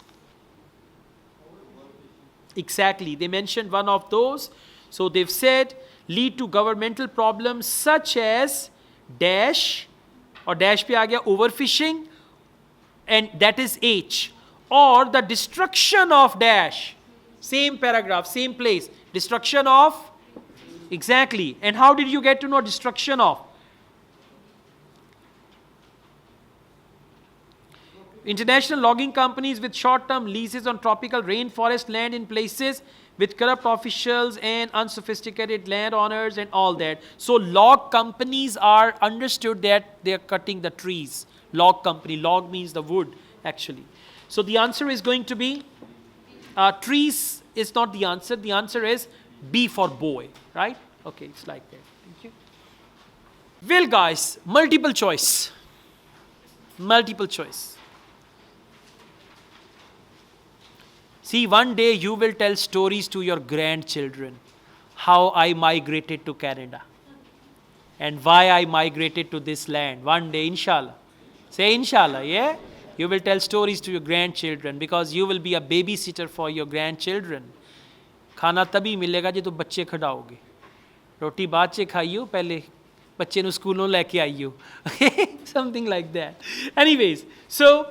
Exactly, they mentioned one of those. So they've said lead to governmental problems such as dash, or dash पे आ गया overfishing, and that is H, or the destruction of dash. Same paragraph, same place. Destruction of, exactly. And how did you get to know destruction of? International logging companies with short-term leases on tropical rainforest land in places with corrupt officials and unsophisticated landowners and all that. So log companies are understood that they are cutting the trees. Log company, log means the wood actually. So the answer is going to be, trees is not the answer. The answer is B for boy, right? Okay, it's like that. Thank you. Well guys, multiple choice. Multiple choice. See, one day you will tell stories to your grandchildren how I migrated to Canada and why I migrated to this land. One day, inshallah. Say inshallah, yeah? You will tell stories to your grandchildren because you will be a babysitter for your grandchildren. खाना तभी मिलेगा जो तुम बच्चे खिलाओगे. रोटी बाद से खाइयो, पहले बच्चे नु स्कूलों लेके आइयो. Something like that. Anyways, so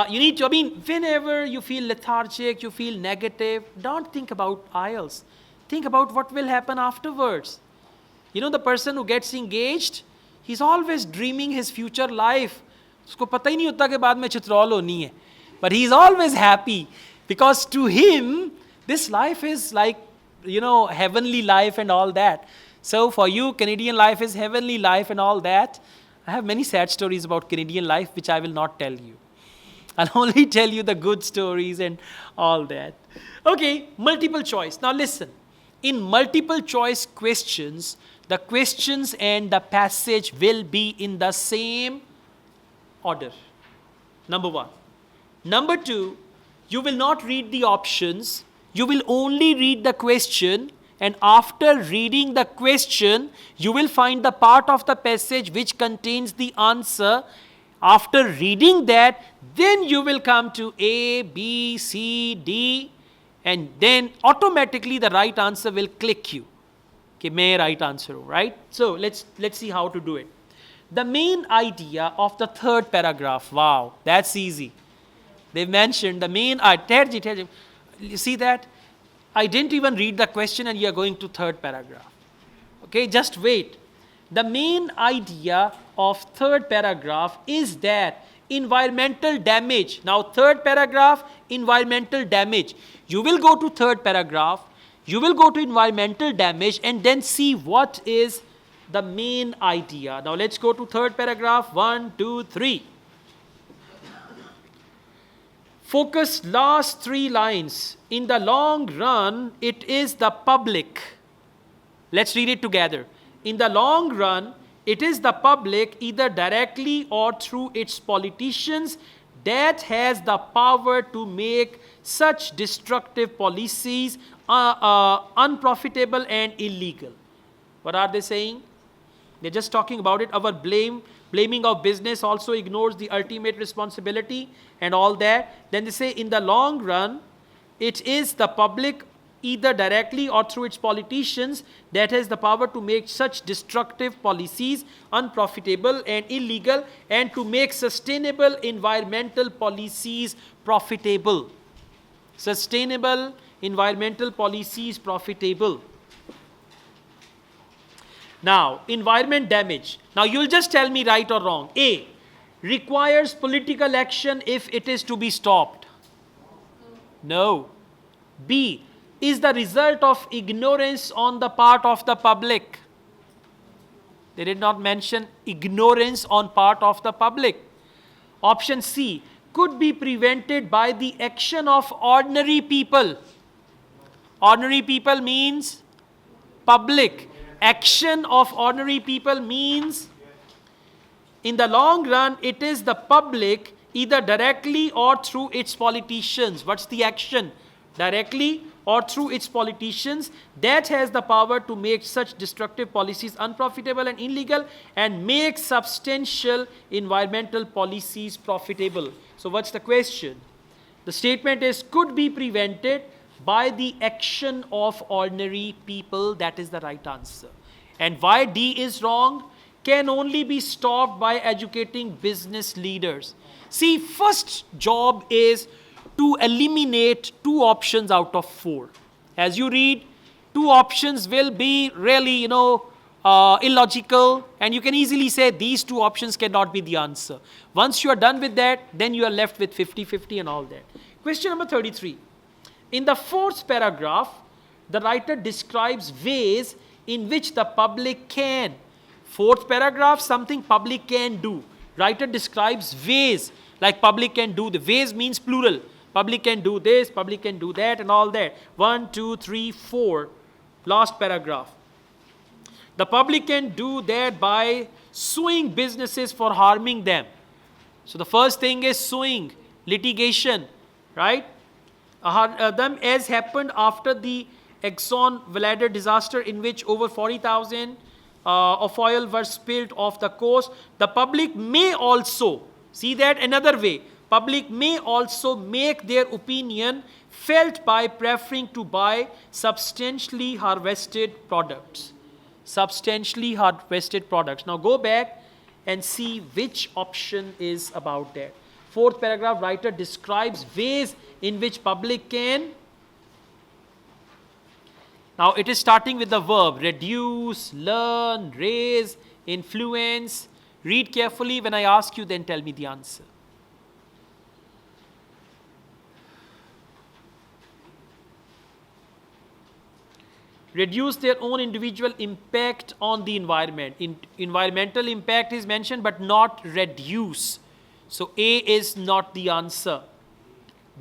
you need to, I mean, whenever you feel lethargic, you feel negative, don't think about IELTS. Think about what will happen afterwards. You know, the person who gets engaged, he's always dreaming his future life. उसको पता ही नहीं होता कि बाद में चित्रौल होनी है. But he's always happy because to him, this life is like, you know, heavenly life and all that. So for you, Canadian life is heavenly life and all that. I have many sad stories about Canadian life which I will not tell you. I'll only tell you the good stories and all that. Okay, multiple choice. Now listen, in multiple choice questions, the questions and the passage will be in the same order. Number one. Number two, you will not read the options. You will only read the question, and after reading the question, you will find the part of the passage which contains the answer. After reading that, then you will come to A, B, C, D, and then automatically the right answer will click you. Okay, may right answer, right? So let's see how to do it. The main idea of the third paragraph, wow, that's easy. They mentioned the main idea. You see that? I didn't even read the question and you are going to third paragraph. Okay, just wait. The main idea of third paragraph is that environmental damage. Now, third paragraph, environmental damage. You will go to third paragraph, you will go to environmental damage and then see what is the main idea. Now, let's go to third paragraph. 1, 2, 3. Focus last 3 lines. In the long run, it is the public. Let's read it together. In the long run, it is the public, either directly or through its politicians, that has the power to make such destructive policies unprofitable and illegal. What are they saying? They're just talking about it. Our blaming of business also ignores the ultimate responsibility and all that. Then they say in the long run, it is the public, either directly or through its politicians, that has the power to make such destructive policies unprofitable and illegal and to make sustainable environmental policies profitable. Sustainable environmental policies profitable. Now, environment damage. Now, you'll just tell me right or wrong. A, requires political action if it is to be stopped. No. B, is the result of ignorance on the part of the public. They did not mention ignorance on part of the public. Option C, could be prevented by the action of ordinary people. Ordinary people means public. Action of ordinary people means in the long run, it is the public, either directly or through its politicians. What's the action? Directly or through its politicians, that has the power to make such destructive policies unprofitable and illegal and make substantial environmental policies profitable. So what's the question? The statement is could be prevented by the action of ordinary people. That is the right answer. And why D is wrong? Can only be stopped by educating business leaders. See, first job is to eliminate 2 options out of 4. As you read, 2 options will be really, illogical, and you can easily say these 2 options cannot be the answer. Once you are done with that, then you are left with 50-50 and all that. Question number 33. In the 4th paragraph, the writer describes ways in which the public can. 4th paragraph, something public can do. Writer describes ways, like public can do. The ways means plural. Public can do this, public can do that, and all that. 1, 2, 3, 4. Last paragraph. The public can do that by suing businesses for harming them. So the first thing is suing, litigation, right? Them as happened after the Exxon Valdez disaster, in which over 40,000 of oil were spilled off the coast. The public may also, see that another way, public may also make their opinion felt by preferring to buy substantially harvested products. Substantially harvested products. Now go back and see which option is about that. 4th paragraph, writer describes ways in which public can. Now it is starting with the verb reduce, learn, raise, influence. Read carefully. When I ask you, then tell me the answer. Reduce their own individual impact on the environment. Environmental impact is mentioned, but not reduce. So A is not the answer.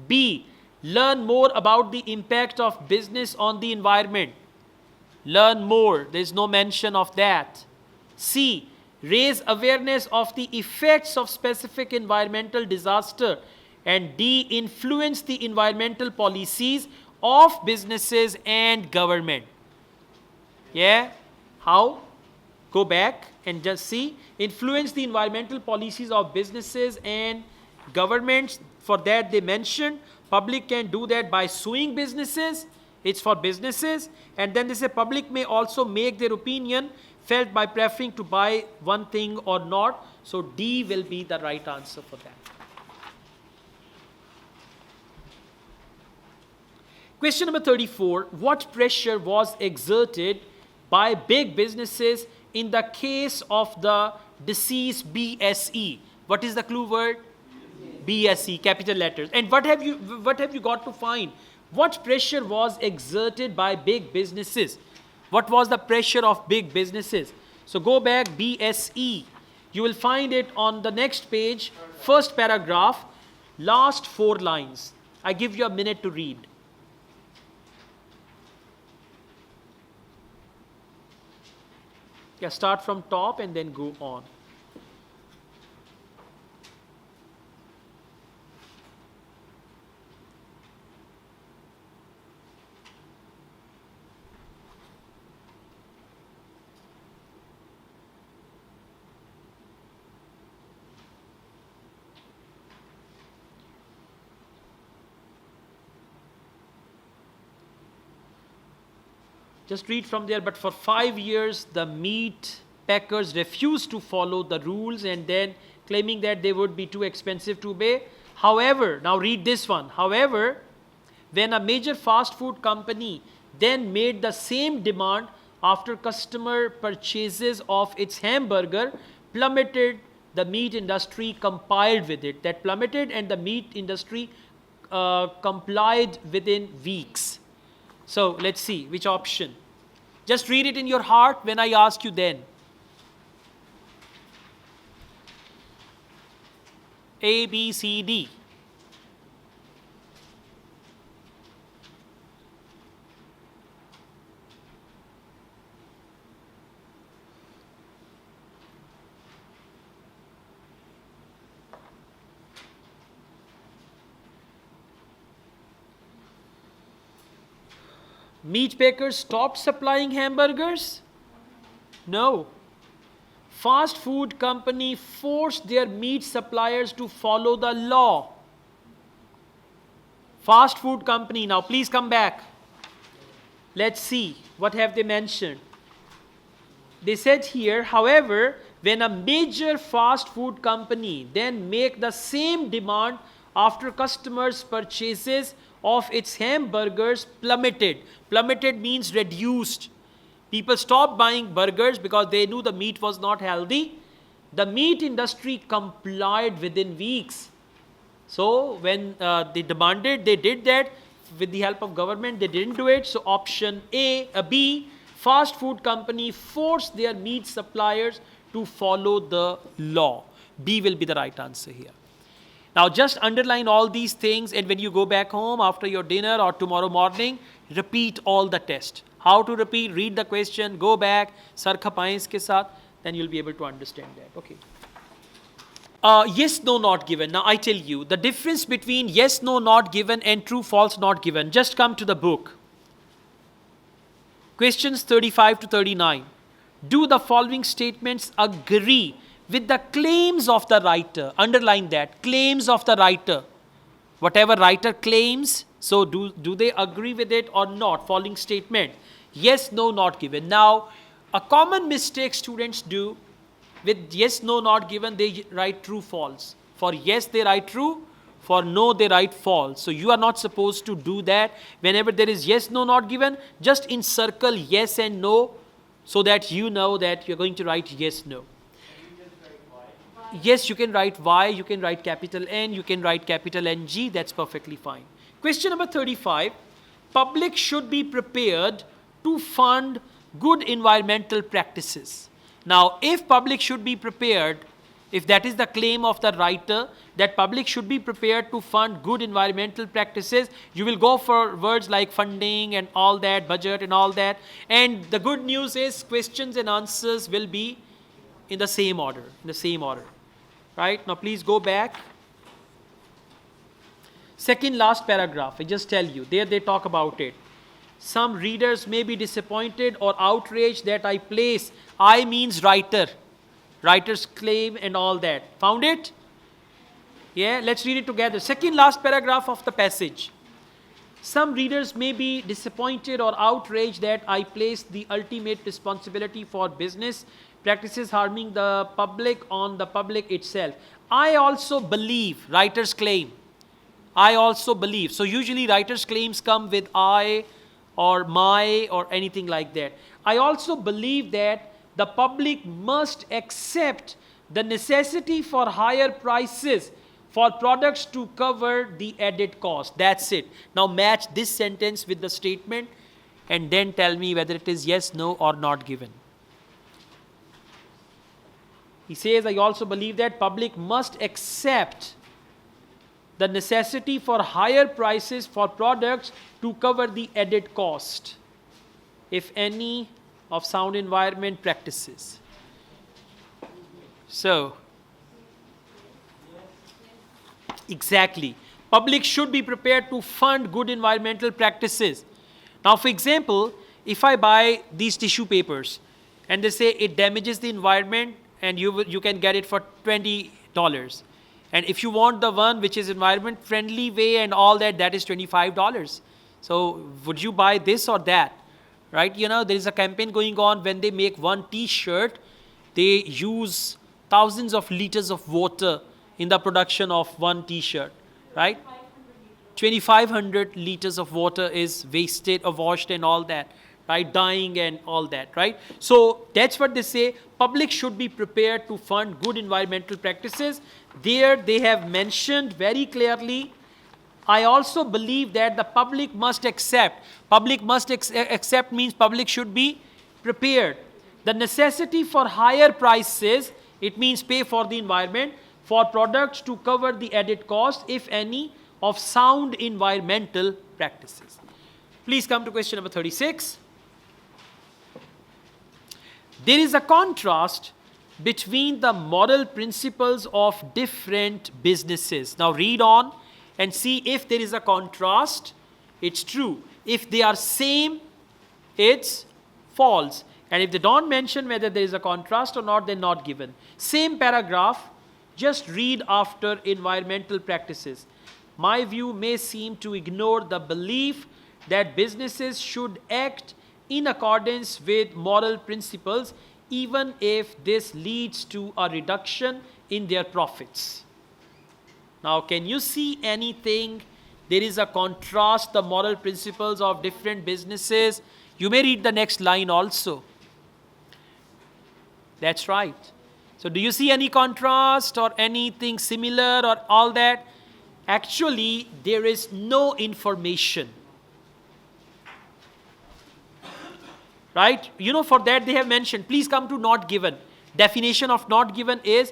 B, learn more about the impact of business on the environment. Learn more. There is no mention of that. C, raise awareness of the effects of specific environmental disaster. And D, influence the environmental policies of businesses and government. Yeah? How? Go back and just see. Influence the environmental policies of businesses and governments. For that they mentioned public can do that by suing businesses. It's for businesses. And then they say public may also make their opinion felt by preferring to buy one thing or not. So D will be the right answer for that. Question number 34. What pressure was exerted by big businesses in the case of the disease BSE? What is the clue word? BSE, capital letters. And what have you got to find? What pressure was exerted by big businesses? What was the pressure of big businesses? So go back, BSE. You will find it on the next page, first paragraph, last 4 lines. I give you a minute to read. Yeah, start from top and then go on. Just read from there. But for 5 years, the meat packers refused to follow the rules and then claiming that they would be too expensive to obey. However, now read this one. However, when a major fast food company then made the same demand after customer purchases of its hamburger plummeted, the meat industry complied with it. That plummeted and the meat industry complied within weeks. So let's see which option. Just read it in your heart when I ask you then. A, B, C, D. Meat packers stopped supplying hamburgers? No. Fast food company forced their meat suppliers to follow the law. Fast food company. Now please come back. Let's see what have they mentioned. They said here, however, when a major fast food company then make the same demand after customers' purchases of its hamburgers plummeted. Plummeted means reduced. People stopped buying burgers because they knew the meat was not healthy. The meat industry complied within weeks. So when they demanded, they did that with the help of government. They didn't do it. So option B, fast food company forced their meat suppliers to follow the law. B will be the right answer here. Now just underline all these things, and when you go back home after your dinner or tomorrow morning, repeat all the test. How to repeat? Read the question, go back, sar khapaye iske saath, then you'll be able to understand that. Okay. Yes, no, not given. Now I tell you, the difference between yes, no, not given and true, false, not given. Just come to the book. Questions 35 to 39. Do the following statements agree with the claims of the writer? Underline that, claims of the writer. Whatever writer claims, so do they agree with it or not? Following statement. Yes, no, not given. Now, a common mistake students do with yes, no, not given, they write true, false. For yes, they write true. For no, they write false. So you are not supposed to do that. Whenever there is yes, no, not given, just encircle yes and no so that you know that you're going to write yes, no. Yes, you can write Y, you can write capital N, you can write capital NG, that's perfectly fine. Question number 35. Public should be prepared to fund good environmental practices. Now, if public should be prepared, if that is the claim of the writer, that public should be prepared to fund good environmental practices, you will go for words like funding and all that, budget and all that. And the good news is questions and answers will be in the same order, Right? Now please go back. Second last paragraph, I just tell you, there they talk about it. Some readers may be disappointed or outraged that I place, I means writer, writer's claim and all that. Found it? Yeah, let's read it together. Second last paragraph of the passage. Some readers may be disappointed or outraged that I place the ultimate responsibility for business practices harming the public on the public itself. I also believe, writer's claim, I also believe. So usually writer's claims come with I or my or anything like that. I also believe that the public must accept the necessity for higher prices for products to cover the added cost. That's it. Now match this sentence with the statement and then tell me whether it is yes, no, or not given. He says, I also believe that public must accept the necessity for higher prices for products to cover the added cost, if any, of sound environment practices. So, exactly. Public should be prepared to fund good environmental practices. Now, for example, if I buy these tissue papers and they say it damages the environment and you can get it for $20. And if you want the one which is environment friendly way and all that, that is $25. So would you buy this or that? Right? You know, there is a campaign going on when they make one t-shirt, they use thousands of liters of water in the production of one t-shirt, right? 2,500 liters of water is wasted or washed and all that, right? Dyeing and all that, right? So that's what they say. Public should be prepared to fund good environmental practices. There they have mentioned very clearly, I also believe that the public must accept. Public must accept means public should be prepared. The necessity for higher prices, it means pay for the environment, for products to cover the added cost, if any, of sound environmental practices. Please come to question number 36. There is a contrast between the moral principles of different businesses. Now read on and see if there is a contrast, it's true. If they are same, it's false. And if they don't mention whether there is a contrast or not, they're not given. Same paragraph, just read after environmental practices. My view may seem to ignore the belief that businesses should act in accordance with moral principles, even if this leads to a reduction in their profits. Now, can you see anything? There is a contrast, the moral principles of different businesses. You may read the next line also. That's right. So do you see any contrast or anything similar or all that? Actually, there is no information. Right? You know, for that they have mentioned, please come to not given. Definition of not given is,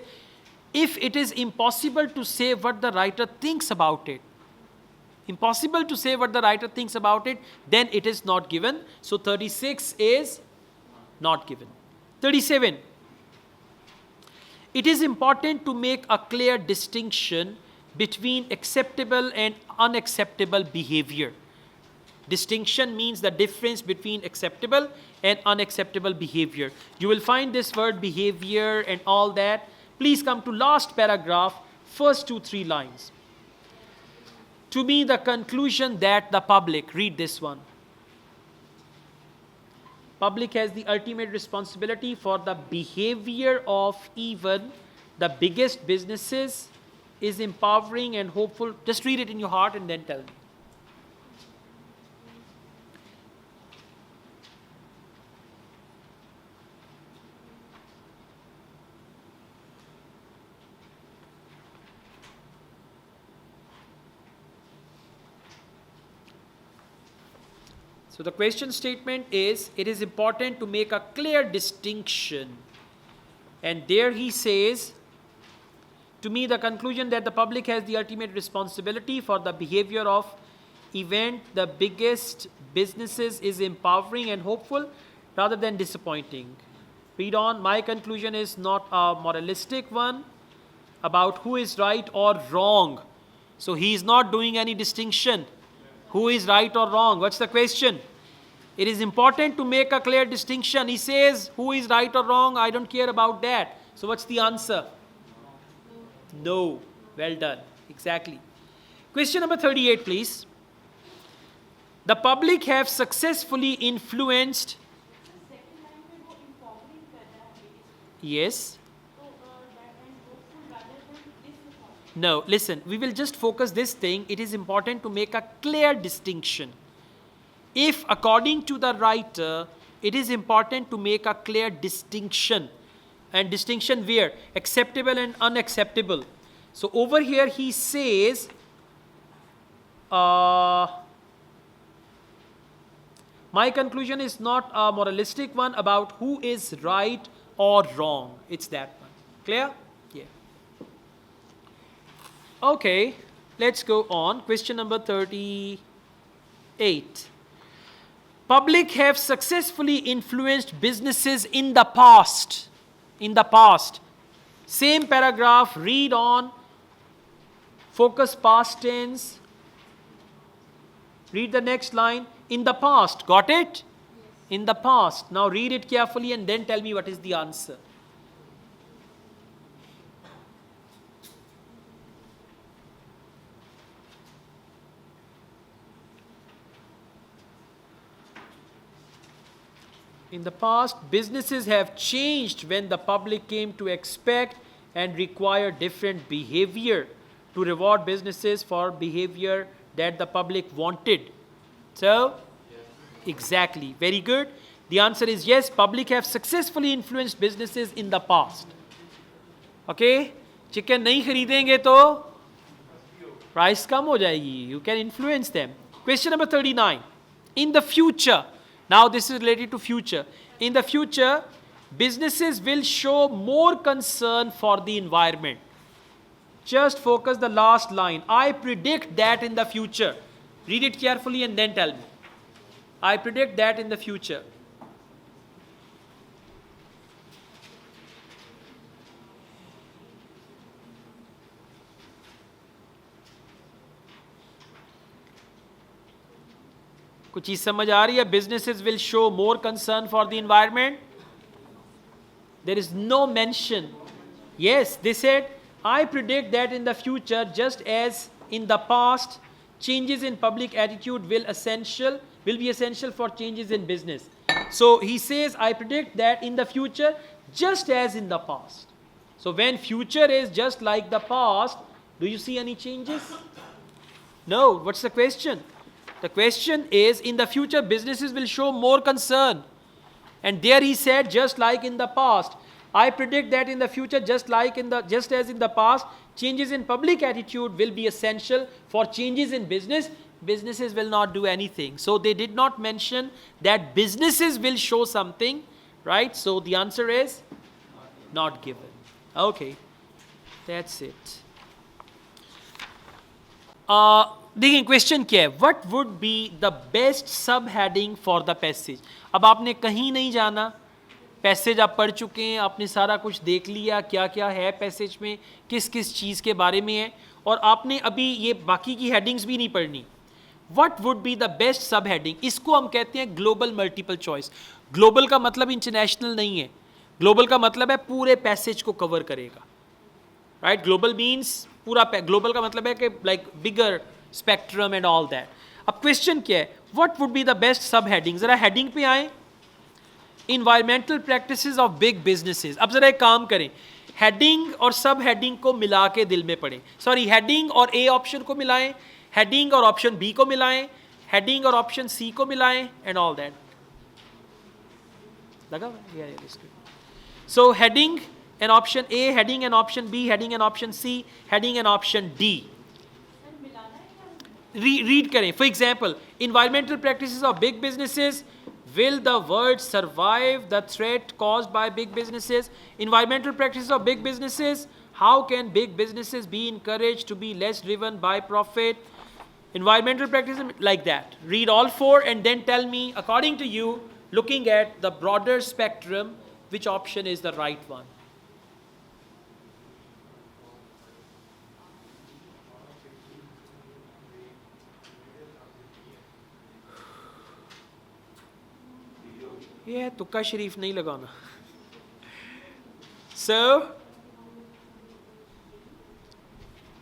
if it is impossible to say what the writer thinks about it. Impossible to say what the writer thinks about it, then it is not given. So 36 is not given. 37. It is important to make a clear distinction between acceptable and unacceptable behavior. Distinction means the difference between acceptable and unacceptable behavior. You will find this word behavior and all that. Please come to last paragraph, first 2-3 lines. To me, the conclusion that the public, read this one. Public has the ultimate responsibility for the behavior of even the biggest businesses is empowering and hopeful. Just read it in your heart and then tell me. So the question statement is, it is important to make a clear distinction. And there he says, to me, the conclusion that the public has the ultimate responsibility for the behavior of event, the biggest businesses is empowering and hopeful rather than disappointing. Read on. My conclusion is not a moralistic one about who is right or wrong. So he is not doing any distinction. Who is right or wrong? What's the question? It is important to make a clear distinction. He says, who is right or wrong? I don't care about that. So what's the answer? No. Well done. Exactly. Question number 38, please. The public have successfully influenced. Yes. No, listen, we will just focus this thing. It is important to make a clear distinction. If, according to the writer, it is important to make a clear distinction. And distinction where? Acceptable and unacceptable. So over here he says, my conclusion is not a moralistic one about who is right or wrong. It's that one. Clear? Yeah. Okay, let's go on. Question number 38. Public have successfully influenced businesses in the past. In the past. Same paragraph, read on. Focus past tense. Read the next line. In the past. Got it? Yes. In the past. Now read it carefully and then tell me what is the answer. In the past, businesses have changed when the public came to expect and require different behavior to reward businesses for behavior that the public wanted. So, exactly. Very good. The answer is yes, public have successfully influenced businesses in the past. Okay? Chicken nahi kharidenge to price kam ho jayegi. You can influence them. Question number 39. In the future, now this is related to future. In the future, businesses will show more concern for the environment. Just focus the last line. I predict that in the future. Read it carefully and then tell me. I predict that in the future. कुछ चीज समझ आ रही है? Businesses will show more concern for the environment. There is no mention. Yes, they said, I predict that in the future, just as in the past, changes in public attitude will be essential for changes in business. So he says, I predict that in the future, just as in the past. So when future is just like the past, do you see any changes? No. What's the question? The question is, in the future, businesses will show more concern. And there he said, just like in the past. I predict that in the future, just as in the past, changes in public attitude will be essential for changes in business. Businesses will not do anything. So they did not mention that businesses will show something, right? So the answer is not given. Okay, that's it. देखिए question क्या है, what would be the best सब heading for the passage. अब आपने कहीं नहीं जाना, passage आप पढ़ चुके हैं, आपने सारा कुछ देख लिया क्या क्या है पैसेज में, किस किस चीज़ के बारे में है, और आपने अभी ये बाकी की हेडिंग्स भी नहीं पढ़नी. What would be the best सब हेडिंग, इसको हम कहते हैं ग्लोबल मल्टीपल चॉइस. ग्लोबल का मतलब इंटरनेशनल नहीं है, ग्लोबल का मतलब है पूरे पैसेज को कवर करेगा, राइट. ग्लोबल मीन्स पूरा, ग्लोबल का मतलब है कि like bigger spectrum and all that. अब क्वेश्चन क्या है, what would be the best सब हेडिंग. जरा हेडिंग पे आए, environmental practices of big businesses. अब जरा एक काम करें, हेडिंग और सब हेडिंग को मिला के दिल में पढ़ें. सॉरी, हेडिंग और ए ऑप्शन को मिलाएं, हेडिंग और ऑप्शन बी को मिलाएं, हेडिंग और ऑप्शन सी को मिलाएं एंड ऑल दैट. लगा? So heading and option A, heading and option B, heading and option C, heading and option D. Read करें. For example, environmental practices of big businesses. Will the world survive the threat caused by big businesses? Environmental practices of big businesses. How can big businesses be encouraged to be less driven by profit? Environmental practices like that. Read all four and then tell me, according to you, looking at the broader spectrum, which option is the right one. ये तुक्का शरीफ नहीं लगाना. So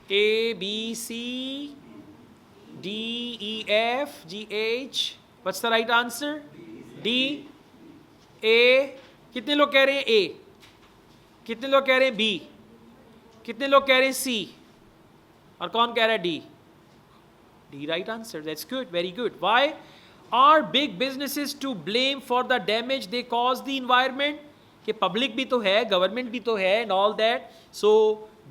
A, B, C, D, E, F, G, H. What's the right answer? D. A. कितने लोग कह रहे हैं A? कितने लोग कह रहे हैं B? कितने लोग कह रहे हैं C? और कौन कह रहा है D? D right answer, that's good, very good. Why are big businesses to blame for the damage they cause the environment? कि पब्लिक भी तो है, गवर्नमेंट भी तो है and all that. So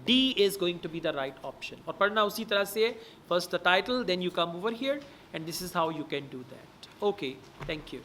D is going to be the right option. और पढ़ना उसी तरह से, first the title, then you come over here and this is how you can do that. Okay, thank you.